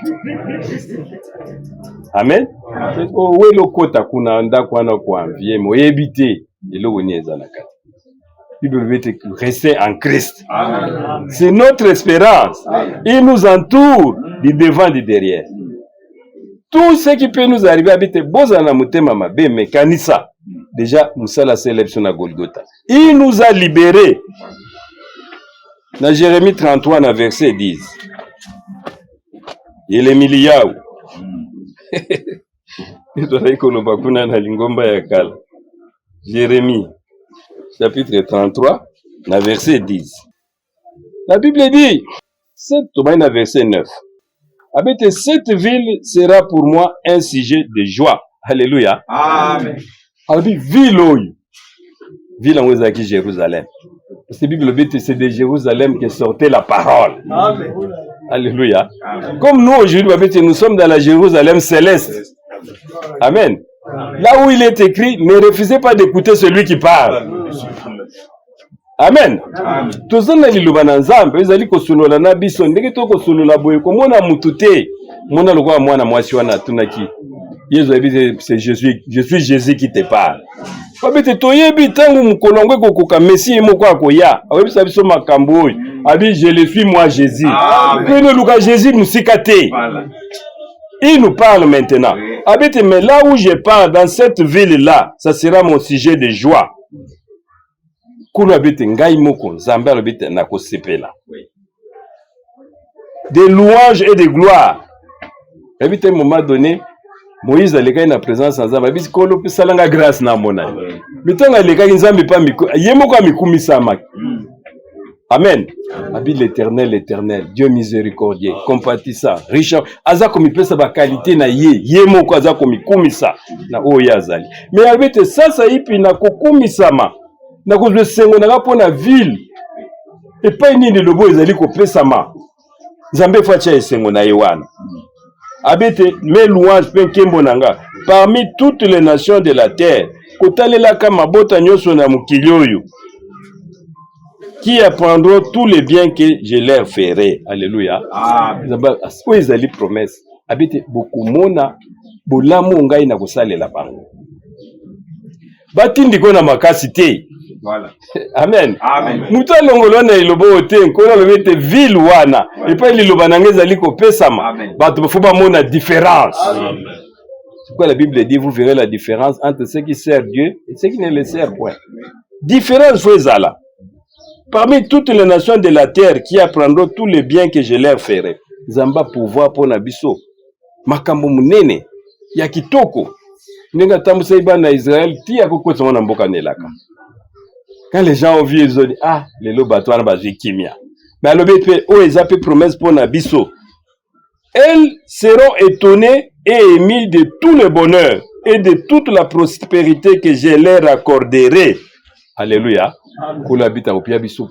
Amen. O welo kota kuna ndako wana ko envier mo yebite eloko ni ezana kati. Bible veut te rester en Christ. Amen. C'est notre espérance. Amen. Il nous entoure du devant du derrière. Tout ce qui peut nous arriver habiter bozana mutema mabe mekanisa. Déjà musala sélection à Golgotha. Il nous a libérés. Dans Jérémie 33, dans verset 10. Il est miliaou. Jérémie, chapitre 33, dans verset 10. La Bible dit, dans verset 9. Cette ville sera pour moi un sujet de joie. Alléluia. Amen. Alors, ville, ville en Ouezaki, Jérusalem. Parce que la Bible dit que c'est de Jérusalem que sortait la parole. Amen. Alléluia. Amen. Comme nous aujourd'hui, nous sommes dans la Jérusalem céleste. Amen. Amen. Là où il est écrit, ne refusez pas d'écouter celui qui parle. Amen. Tous les gens qui sont ensemble, ils ont dit na biso, ndenge to kosolola boye komona mutute. Mona lokwa mwana mwasi wana tunaki. Yesu dit c'est je suis Jésus qui te parle. Babete toyebi tangu mukolongwe kokoka Messie moko akoya. Awebisa biso makambo oyo. Abi je le suis moi Jésus. Que le Lucas Jésus musikate. Voilà. Il nous parle maintenant. Abete mais là où je parle dans cette ville là, ça sera mon sujet de joie. Kuna bete ngai moko Nzambe alobete na kosepela. De louanges et de gloire. Abete un moment donné Moïse a l'école na présence en Nzambe abisi kolo salanga grâce na mona. Mitanga l'école Nzambe pa miku yemoko amikumisa maki. Amen. Abi l'éternel, Dieu miséricordieux, compatissant, riche, aza komi pesa ba qualité na yemoko aza komi kumisa na oya azali. Mais abete sasa ipi na kokumisama. Na kozwe sengo na pona ville. Et pas nini lobo ezali ko pesa ma. Nzambe facha esengo na yewana. Abete mes louanges penkembo nanga parmi toutes les nations de la terre kotalela kama bota nyoso na mukili oyo qui apprendront tous les biens que je leur ferai. Alléluia. Amen. Oui, ezali promesse. Abete bokomona bolamu ngai na kosalela bango. Batindi ko na makasi te. Voilà. Amen. Amen. Muta longolo na ilobo te nkona lobete ville wana et pas liloba nangeza liko pesama. Bato faut pas mona différence. Amen. C'est quoi la Bible dit, vous verrez la différence entre ceux qui servent Dieu et ceux qui ne le servent point. Différence faut ezala. Parmi toutes les nations de la terre qui apprendront tous les biens que je leur ferai. Zamba pouvoir pour nabiso. Makambo munene ya kitoko. Nenga tambusa ibana Israël ti akokotsa mona mboka nelaka. Quand les gens ont vu, ils ont dit, ah, les lobatouans ont basé kimia. Mais alors, ils ont fait promesse pour Nabiso. Elles seront étonnées et émues de tout le bonheur et de toute la prospérité que je leur accorderai. Alléluia.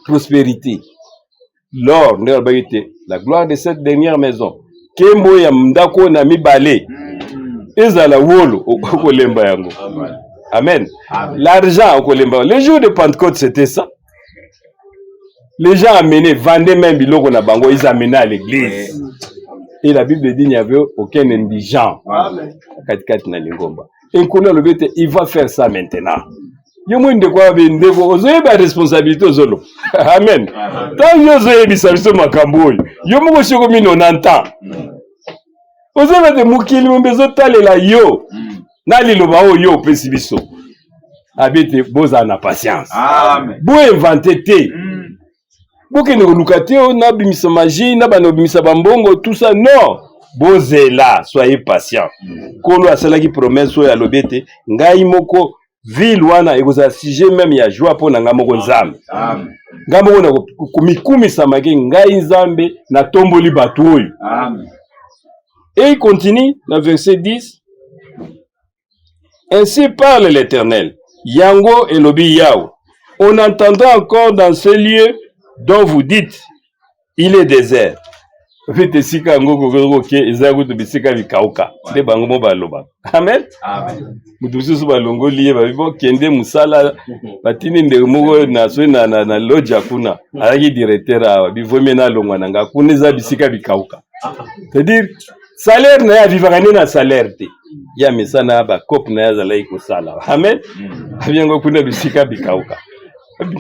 Prospérité. L'or, la gloire de cette dernière maison. Kembo ya mdako na mibale. Ezala wolo okolemba yango. Amen. L'argent au Kolemba. Le jour de Pentecôte, c'était ça. Les gens amenaient, vendaient même biloko na bango, ils amenaient à l'église. Et la Bible dit qu'il n'y avait aucun indigent. Il va faire ça maintenant. Il y a une responsabilité aux autres. Amen. Tant que vous avez des makamboy, il y a beaucoup de choses comme on entend. Vous avez des moukili, vous avez des yo. Nali lo bao yo pesibiso. Habite boza na patience. Amen. Bo inventer te. Boke ne lukate na bimisa magie na bano bimisa bambongo tout ça non. Bozela, soyez patient. Kolo asala ki promesse ya lobete ngai moko ville wana ekoza sujet même ya joie pour nga moko nzambe. Amen. Ngambo na kumikumisa maki ngai nzambe na tomboli batu oyo. Amen. Et il continue dans verset 10. Ainsi parle l'Éternel, Yango et Lobi Yao. On entendra encore dans ce lieu dont vous dites, il est désert. Amen. Amen. Mutususu balongo liye babibo kende musala batini ndemugo na sona na loja kuna alaki directeur a bivome na longwa nanga kuneza bisika bikauka. C'est-à-dire salaire na ya vivakane na salaire te. Ya mesana ba cop na ya zala iko sala. Amen. Abiyango kuna bisika bikauka.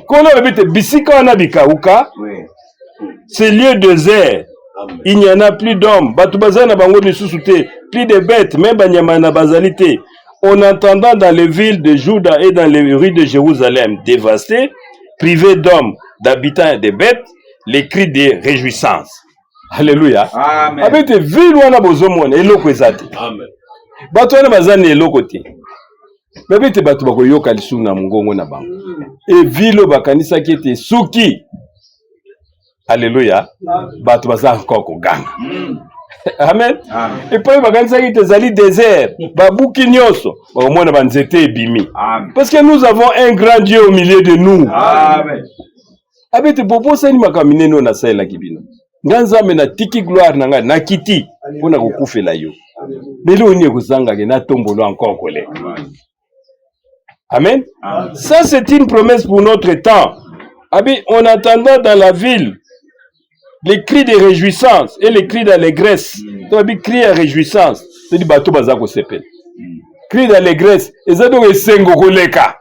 Kono bete bisika na bikauka. C'est lieu désert. Il n'y en a plus d'hommes. Batubazana bango ni susute, plus de bêtes, même banyama na bazalité. En entendant dans les villes de Juda et dans les rues de Jérusalem dévastées, privées d'hommes, d'habitants et de bêtes, les cris de réjouissance. Alléluia. Amen. Avec les villes où on a besoin, eloko ezate. Amen. Bato wana bazani eloko te. Bebe te bato bako yoka lisu na mungongo na bango. Et ville bakanisa ki ete suki. Alléluia. Bato baza encore koganga. Amen. Amen. Et puis bakanisa ki ete zali désert. Babuki nyonso. Bakomona banzete ebimi. Parce que nous avons un grand Dieu au milieu de nous. Amen. Abete popo sani makamine no na sala kibino. Nganzame na tiki gloire nanga na kiti pona kokufela yo. Belo ni kozanga ke na tombolo encore kolé. Amen. Amen. Ça c'est une promesse pour notre temps. Abi on entendant dans la ville les cris de réjouissance et les cris d'allégresse. Abi cri de réjouissance, c'est di bato bazako sepel. Cri d'allégresse, ezado esengo koleka.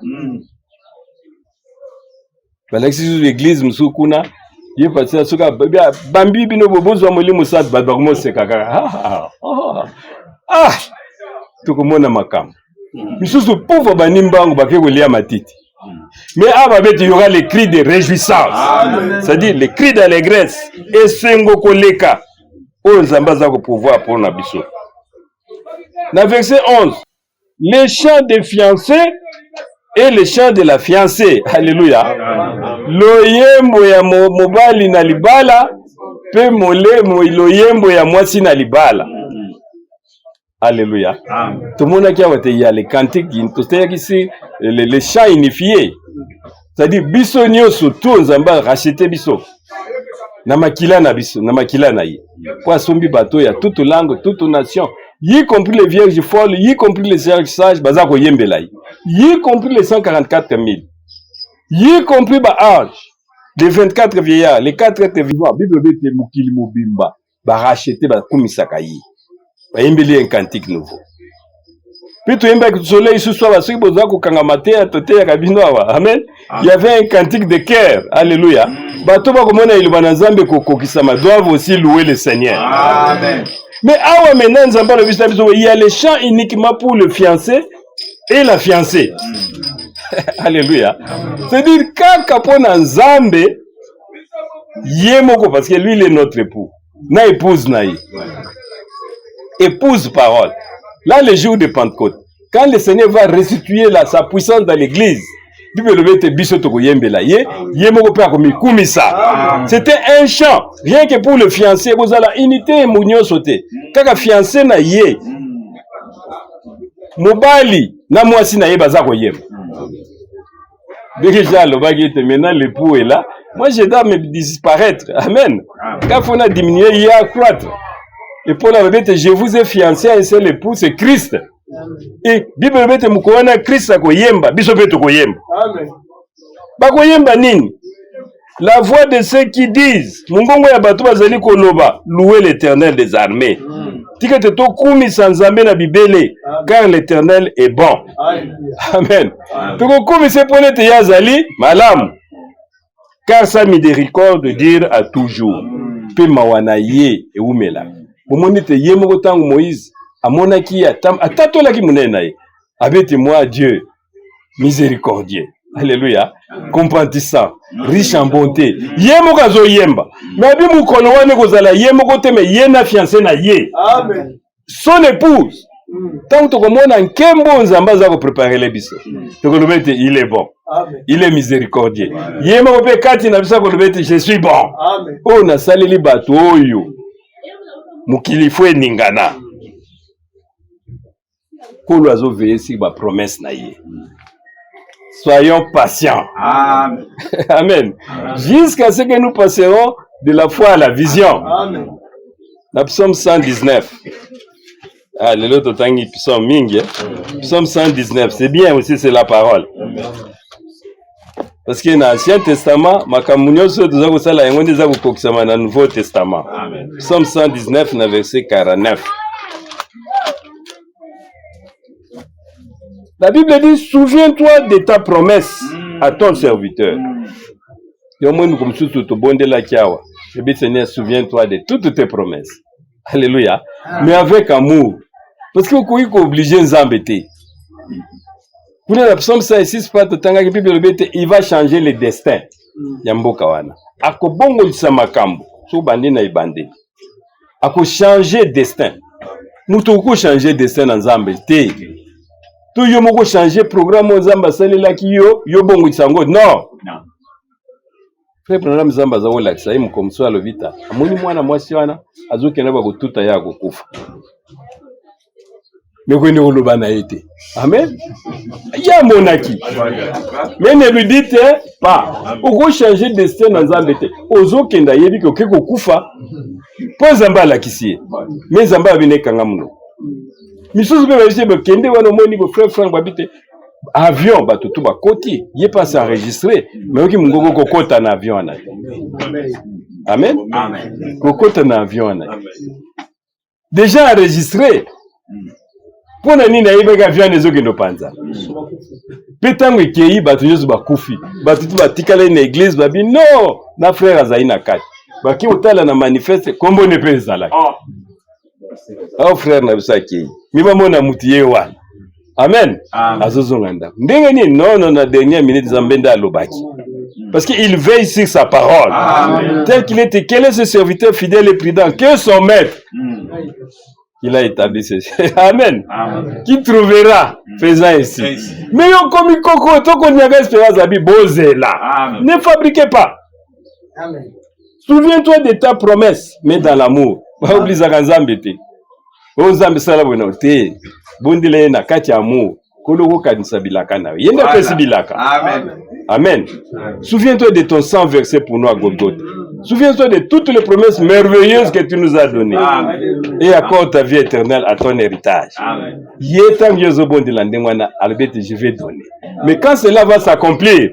Balexi l'église musukuna ye patisa suka bambi bino bobozo molimo sat babakumo sekaka. Tukomona makam. Misusu pauvre banimbango bakekolia matiti. Mais il y aura les cris de réjouissance. C'est-à-dire les cris d'allégresse et sengo koleka. O nzambaza ko pouvoir pour na biso. Dans verset 11, les chants des fiancés et les chants de la fiancée. Alléluia. Loyembo ya mobali na libala pe loyembo ya mwasi na libala. Alléluia. Tout le monde qui a y a les cantiques, les chants unifiés. C'est-à-dire, biso nyo surtout, nzamba racheter biso. Na makila na biso, na makila na yi. Kwa sombi bato ya toute langue, toute nation. Y compris les vierges folles, y compris les vierges sages, bazako yembela yi. Y compris les 144 000. Y compris ba ange. Les 24 vieillards, les 4 êtres vivants. Bible bete mukili mobimba. Ba racheter, ba kumisaka yi. Bayembeli un cantique nouveau. Puis tu yemba que soleil ce soir parce que bozako kangamate atote ya kabino awa. Amen. Il y avait un cantique de cœur. Alléluia. Bato ba komona ilibana nzambe kokokisama doivent aussi louer le Seigneur. Amen. Mais awa maintenant nzamba le biso il y a les chants uniquement pour le fiancé et la fiancée. Alléluia. C'est-à-dire kaka pona nzambe yemoko parce que lui il est notre époux. Na épouse na yi. Épouse parole. Là, le jour de Pentecôte, quand le Seigneur va restituer sa puissance dans l'église, c'était un chant, rien que pour le fiancé, vous avez la unité et mounion sauté. Quand fiancé na yé, mobali, na mwasi na yé bazako yé. Déjà, maintenant l'époux est là. Moi, je dois me disparaître. Amen. Quand on a diminué, il y a croître. Et pour la bête, je vous ai fiancé à un seul époux, c'est Christ. Et Bible bête mukona Christ ko yemba, biso beto ko yemba. Amen. Ba ko yemba nini? La voix de ceux qui disent, Mungongo ya batu bazali koloba, louer l'Éternel des armées. Tika te to kumi sanzambe na bibele, car l'Éternel est bon. Amen. Toko kumi se pone te yazali, malam. Car sa miséricorde dire à toujours. Pe mawana ye e umela. Bomoni te ye moko tangu Moïse, amonaki atatolaki munena ye. Abete moi Dieu miséricordieux. Alléluia. Compatissant, riche en bonté. Ye moko azo yemba. Mais abi mukolo wane kozala ye moko te me ye na fiancé na ye. Amen. Son épouse. Tant que komona nkembo nzamba za ko préparer les biso. To ko lobete il est bon. Amen. Il est miséricordieux. Ye moko pe kati na biso ko lobete je suis bon. Amen. O na saleli bato oyo. Mukili fwe ningana. Kolo azo veiller si ba promesse na ye. Soyons patients. Amen. Amen. Jusqu'à ce que nous passerons de la foi à la vision. Amen. La psaume 119. Ah, le lot otangi psaume mingi. Psaume 119. C'est bien aussi, c'est la parole. Amen. Parce que dans l'Ancien Testament, makamunyo so tuza kusala yango ndiza kukokisama na Nouveau Testament. Amen. Psaume 119 na verset 49. La Bible dit, souviens-toi de ta promesse à ton serviteur. Seigneur, souviens-toi de toutes tes promesses. Alléluia. Mais avec amour. Parce que vous pouvez obliger à embêter. Pour le psaume 106, il va changer le destin. Yamboka wana. Ako bongo lisamakambo. So bandi na ibande. Ako changer destin. Mutu ko changer destin na Nzambe te. Tout yo moko changer programme Nzamba salela ki yo bongo tsango non. Frère programme Nzamba za wala kisa imu komso alovita. Amoni mwana mwasi wana azokena ba kututa ya kukufa. Meko ni oloba na ete. Amen. Ya monaki. Mais ne lui dites pas. Oko changer destin na Nzambe te. Ozokenda yebi ko keko kufa. Po Nzamba la kisie. Mais Nzamba bine kanga muno. Misusu be baje be kende wana moni bo frère babite avion batutu ba koti ye pas enregistré mais oki mungoko kokota na avion na. Amen. Amen. Kokota na avion na. Déjà enregistré. Pona nini na yebeka avion ezokendo panza. Petango ekei batu nyoso bakufi. Batutu batikala na église babi non na frère azaina kati. Baki otala na manifeste kombo ne pesa la. Oh frère na bisaki. Miba mona mutiye wana. Amen. Azozonganda. Ndenge ni non na dernière minute Zambenda alobaki. Parce qu'il veille sur sa parole. Amen. Tel qu'il était, quel est ce serviteur fidèle et prudent que son maître. Il a établi ce Amen. Amen. Qui trouvera faisant ainsi. Mais yo komi koko to konyaga espérance abi bozela. Ne fabriquez pas. Amen. Souviens-toi de ta promesse, mais dans l'amour. Oublie ça Nzambe te. Nzambe sala bona te. Bondile na kati amour. Koloko kanisa bilaka na. Yenda pesi bilaka. Amen. Amen. Souviens-toi de ton sang versé pour nous à Golgotha. Souviens-toi de toutes les promesses merveilleuses que tu nous as données. Amen. Et accorde ta vie éternelle à ton héritage. Amen. Je vais donner. Mais quand cela va s'accomplir,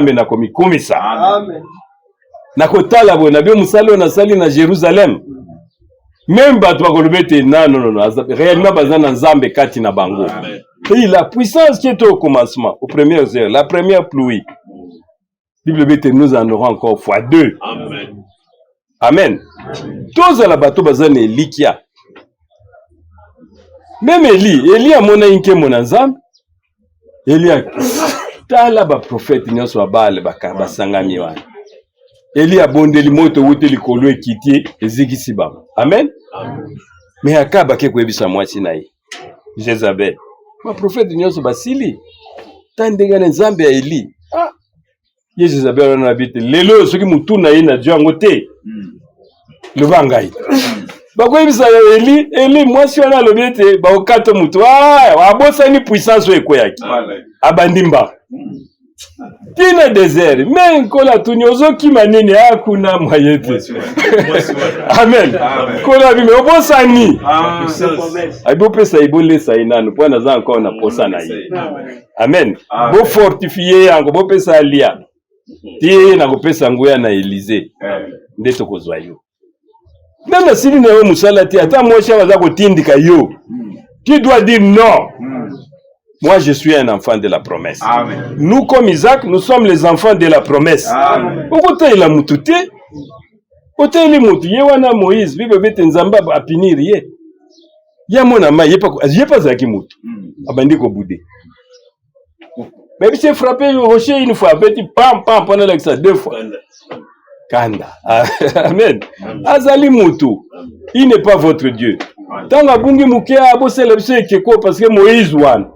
Amen. Nakotala bona bio musalo na sali na Jérusalem. Même batwa kolobete non réellement bazana Nzambe kati na bango. Et la puissance qui est au commencement, aux premières heures, la première pluie. Bible bete nous en aurons encore fois 2. Amen. Amen. Tous à la bateau bazana Elikia. Même Eli a mona inke mona Nzambe. Eli a tala ba prophète nyonso abale ba sangami wana. Eli a bondeli moto wote likolo ekiti ezikisi ba. Amen. Amen. Mais akaba ke kwebisa mwasi na ye. Jezabel. Ma prophète nyonso basili. Tandengana Nzambe ya Eli. Ah. Ye Jezabel na bite lelo soki mutu na ye na jango te. Le bangai. Ba kwebisa Eli mwasi wana lobete ba okato mutu. Ah, abosa ni puissance ekoyaki. Abandimba. Tina désert, mais kola tunyozo ki manene akuna mwayete. Amen. Kola bime obosani. Aibo pesa ibole sa inanu po naza encore na posa na ye. Amen. Bo fortifier yango bo pesa lia. Ti na kopesa nguya na Élysée. Nde tokozwa yo. Même si nous avons Moussalati, attends, moi, je vais kotindika yo. Tu dois dire non. Moi, je suis un enfant de la promesse. Amen. Nous, comme Isaac, nous sommes les enfants de la promesse. Pourquoi il a moutouté? Pourquoi il a moutouté? Yewana Moïse, bibe bete nzamba apinir ye. Ya mona ma, yé pas zaki moutou. Abandi ko boudé. Mais il s'est frappé au rocher une fois, petit pam pam pendant ça 2 fois. Kanda. Amen. Azali moutou. Il n'est pas votre Dieu. Tant que bungi mukia abose lebse keko parce que Moïse wan.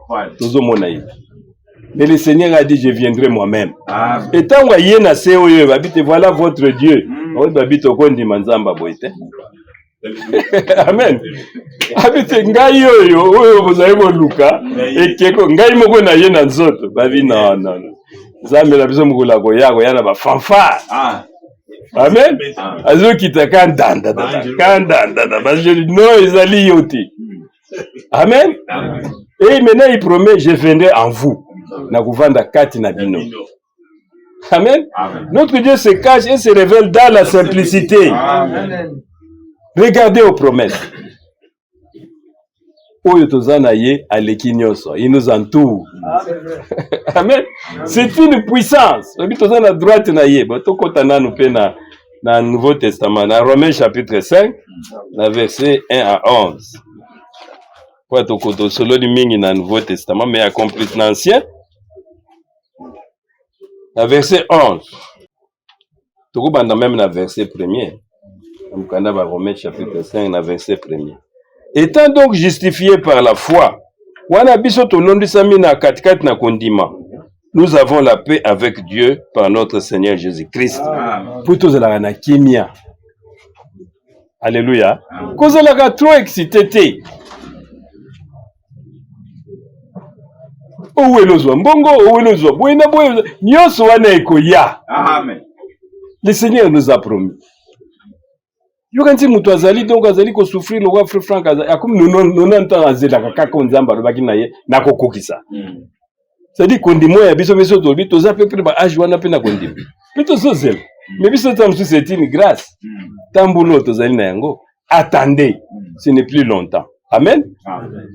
Mais le Seigneur a dit je viendrai moi-même. Et tant que yena seoyo babite voilà votre Dieu. On babite okondi manzamba boite. Amen. Habite ngai yoyo oyo bozaibo luka ekeko ngai moko na yena nzoto babi non. Zambe la biso mukula ko yako yana ba fanfare. Amen. Azo kita kandanda. Parce que non, ils allaient yoti. Amen. Et maintenant il promet, je viendrai en vous. Na kuvanda kati na bino. Amen. Notre Dieu se cache et se révèle dans la simplicité. Amen. Regardez aux promesses. Oyo tozana ye aleki nyoso, il nous entoure. Amen. C'est une puissance. Obi tozana à droite na ye, bato kotana nous pe na Nouveau Testament, dans Romains chapitre 5, dans verset 1 à 11. Quoi to koto solo di mingi na Nouveau Testament, mais accompli dans l'Ancien. Dans verset 11. Toko banda même dans verset 1er. Dans Romains chapitre 5, dans verset 1er. Étant donc justifiés par la foi, wana biso to londi sami na katikat na kondima. Nous avons la paix avec Dieu par notre Seigneur Jésus-Christ. Pour tous la na kimia. Alléluia. Cause la trop excité. Ouelozwa mbongo, ouelozwa buena buena. Nyoso wana ekoya. Amen. Le Seigneur nous a promis. Yokanti mutu azali donc azali ko souffrir le roi frère Franck azali akum non nta azela kaka nzamba lobaki na ye na kokokisa. C'est-à-dire kondimo ya biso biso tobi toza pe ba age wana pe na kondimo. Plutôt sozel. Mais biso tamsu c'est une grâce. Tambulo tozali na yango. Attendez, ce n'est plus longtemps. Amen. Amen.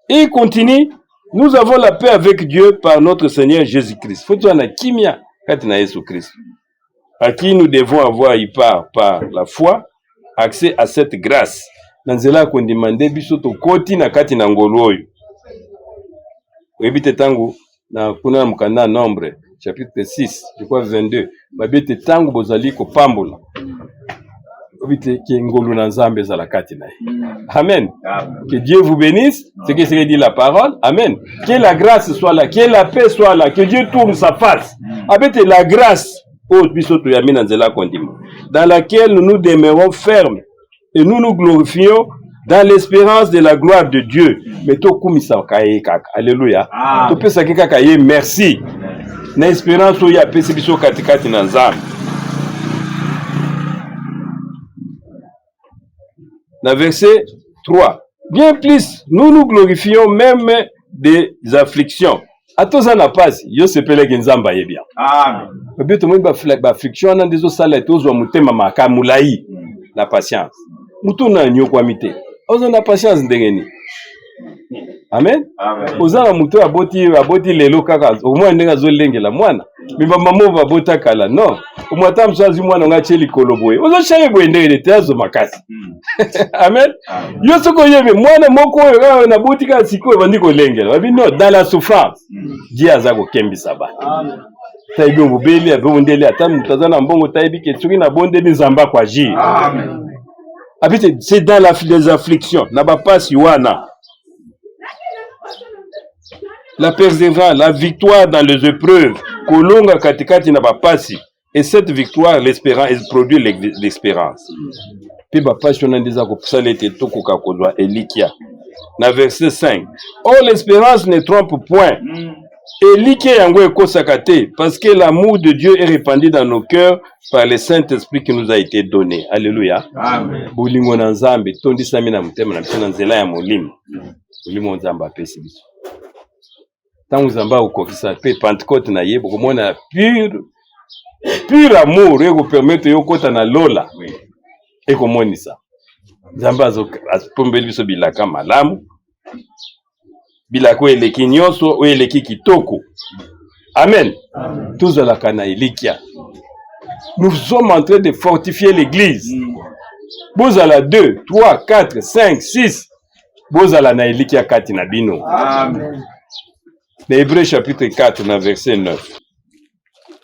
Et il continue, nous avons la paix avec Dieu par notre Seigneur Jésus-Christ. Faut toi na kimia katina Jésus Christ. À qui nous devons avoir par la foi accès à cette grâce. Nanzela qu'on demandait bisoto koti na kati na ngoloyo. Ebite tangu na kuna mukanda Nombre chapitre 6 je crois 22 babite tangu bozali ko pambola. Ebite ki ngolo na Nzambe za la kati na. Amen. Que Dieu vous bénisse, c'est ce que dit la parole. Amen. Que la grâce soit là, que la paix soit là, que Dieu tourne sa face. Abete la grâce dans laquelle nous nous demeurons fermes et nous nous glorifions dans l'espérance de la gloire de Dieu. Mais to kumisa kaye kaka. Alléluia. To pesa kaka ye merci. Na espérance oya pesi biso katikati na Nzambe. Na verset 3. Bien plus, nous nous glorifions même des afflictions. Atoza na pasi, yo sepele Nzamba ye bien. Amen. Bébé moi ba affliction na ndezo sala tozo mutema makamulai la patience. Mutu na nyoko amite. Oza na patience ndengeni. Amen. Amen. Oza na mutu aboti lelo kaka au moins ndenga zo lengela mwana. Mimba mamo ba bota kala no. Umwata msazi mwana ngacheli koloboye. Oza shaye bwendele teazo makasi. Amen. Yo soko yebe mwana moko yo na botika siko bandiko lengela. Babi no dans la souffrance. Dieu azako kembisa ba. Amen. Taibi mbeli abondeli ata mutazana mbongo taibi ketsuki na bondeli Nzamba kwa ji. Amen. Abite c'est dans les afflictions na ba pasi wana. La persévérance, la victoire dans les épreuves, kolonga katikati na ba pasi. Et cette victoire, l'espérance, produit l'espérance. Puis ba pasi on a déjà ko salete toko kakozwa elikia. Na verset 5. Oh, l'espérance ne trompe point. Elikia yango ekosakate parce que l'amour de Dieu est répandu dans nos cœurs par le Saint-Esprit qui nous a été donné. Alléluia. Amen. Bolingo na Nzambe tondisa mina mutema na nzela ya molimo. Molimo Nzamba apesi biso. Tant zamba okokisa pe Pentecôte na ye bokomona pur amour eko permettre yo kota na lola ekomonisa nzambe apombeli biso bilaka malamu bilaka oyo eleki nyonso oyo eleki kitoko. Amen. Tozalaka na elikia. Nous sommes en train de fortifier l'église. Bozala 2, 3, 4, 5, 6. Bozala na elikia kati na bino. Amen. Hébreux chapitre 4, na verset 9.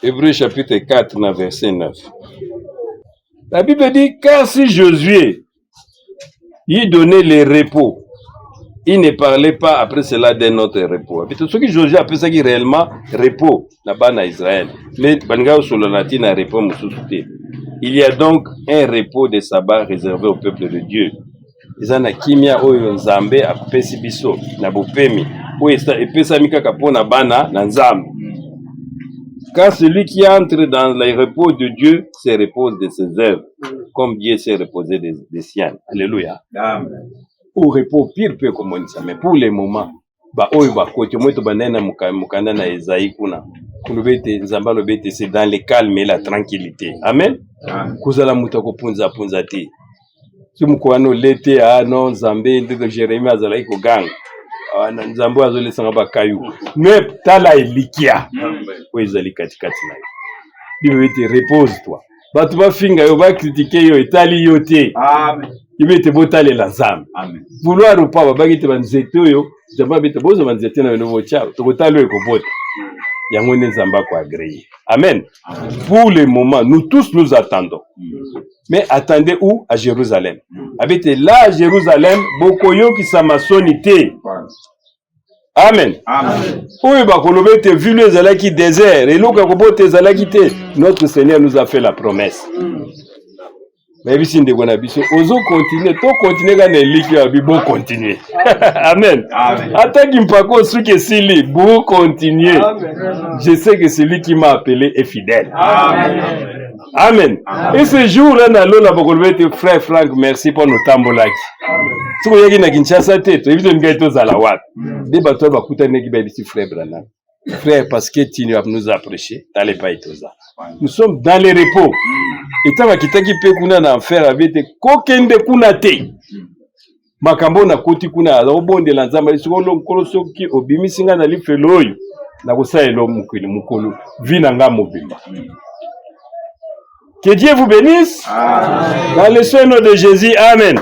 Hébreux chapitre 4, na verset 9. La Bible dit, car si Josué y donnait le repos, il ne parlait pas après cela d'un autre repos. Ce que Josué appelle ça qui réellement repos là-bas en Israël. Mais il y a donc un repos de sabbat réservé au peuple de Dieu. Izana kimia oyo nzambe apesi biso na bopemi oyo epesa mikaka pona bana na nzambe. Car celui qui entre dans le repos de Dieu se repose de ses œuvres, comme Dieu s'est reposé des siennes. Alléluia. Amen. Au repos pire peu comme ça, mais pour les moments, ba oyo ba kote moto banana mukanda na Esaïe kuna. Kulubete nzamba lobete c'est dans le calme et la tranquillité. Amen. Kuzala mutako punza te. Si mukwano lete non nzambe ndeko Jérémie azala ko gang. Nzambe azole sanga ba kayu. Mais tala elikia. Oyo ezali katikati na yo. Bibete repose-toi. Batu ba finga yo ba critiquer yo etali yo te. Amen. Ibete botale la nzambe. Amen. Vouloir ou pas babaki banzete yo, nzamba bete bozo banzete na nouveau chao. Tokotalo eko bota. Yango ne nzamba ko agréé. Amen. Amen. Pour le moment, nous tous nous attendons. Mais attendez où? À Jérusalem. Habitez là à Jérusalem, bokoyo ki samasonité. Amen. Amen. Oui, bah, qu'on avait vu les alaki désert et l'eau qui alaki te. Notre Seigneur nous a fait la promesse. Mais si nous osons continuer, tout continuer dans les lits, bon continuer. Amen. Attends qu'il me parle ce que c'est lui, bon continuer. Je sais que celui qui m'a appelé est fidèle. Amen. Amen. Amen. Et ce jour-là, frère Franck, merci pour nos tambolaki. Si vous avez une Kinshasa tête, vous avez une chose à la ouate. Des bateaux va coûter un équipement ici, frère Branham. Frère, parce que tu nous as prêché, t'allais pas être ça. Nous sommes dans les repos. Et tant que tu as kuna na faire avec des coquins de kunate. Makambo na koti kuna la obonde la nzamba isolo nkoloso ki obimisinga na lifeloyo. Na kosaelo mukolo vina nga mobimba. Que Dieu vous bénisse. Amen. Dans le nom de Jésus. Amen.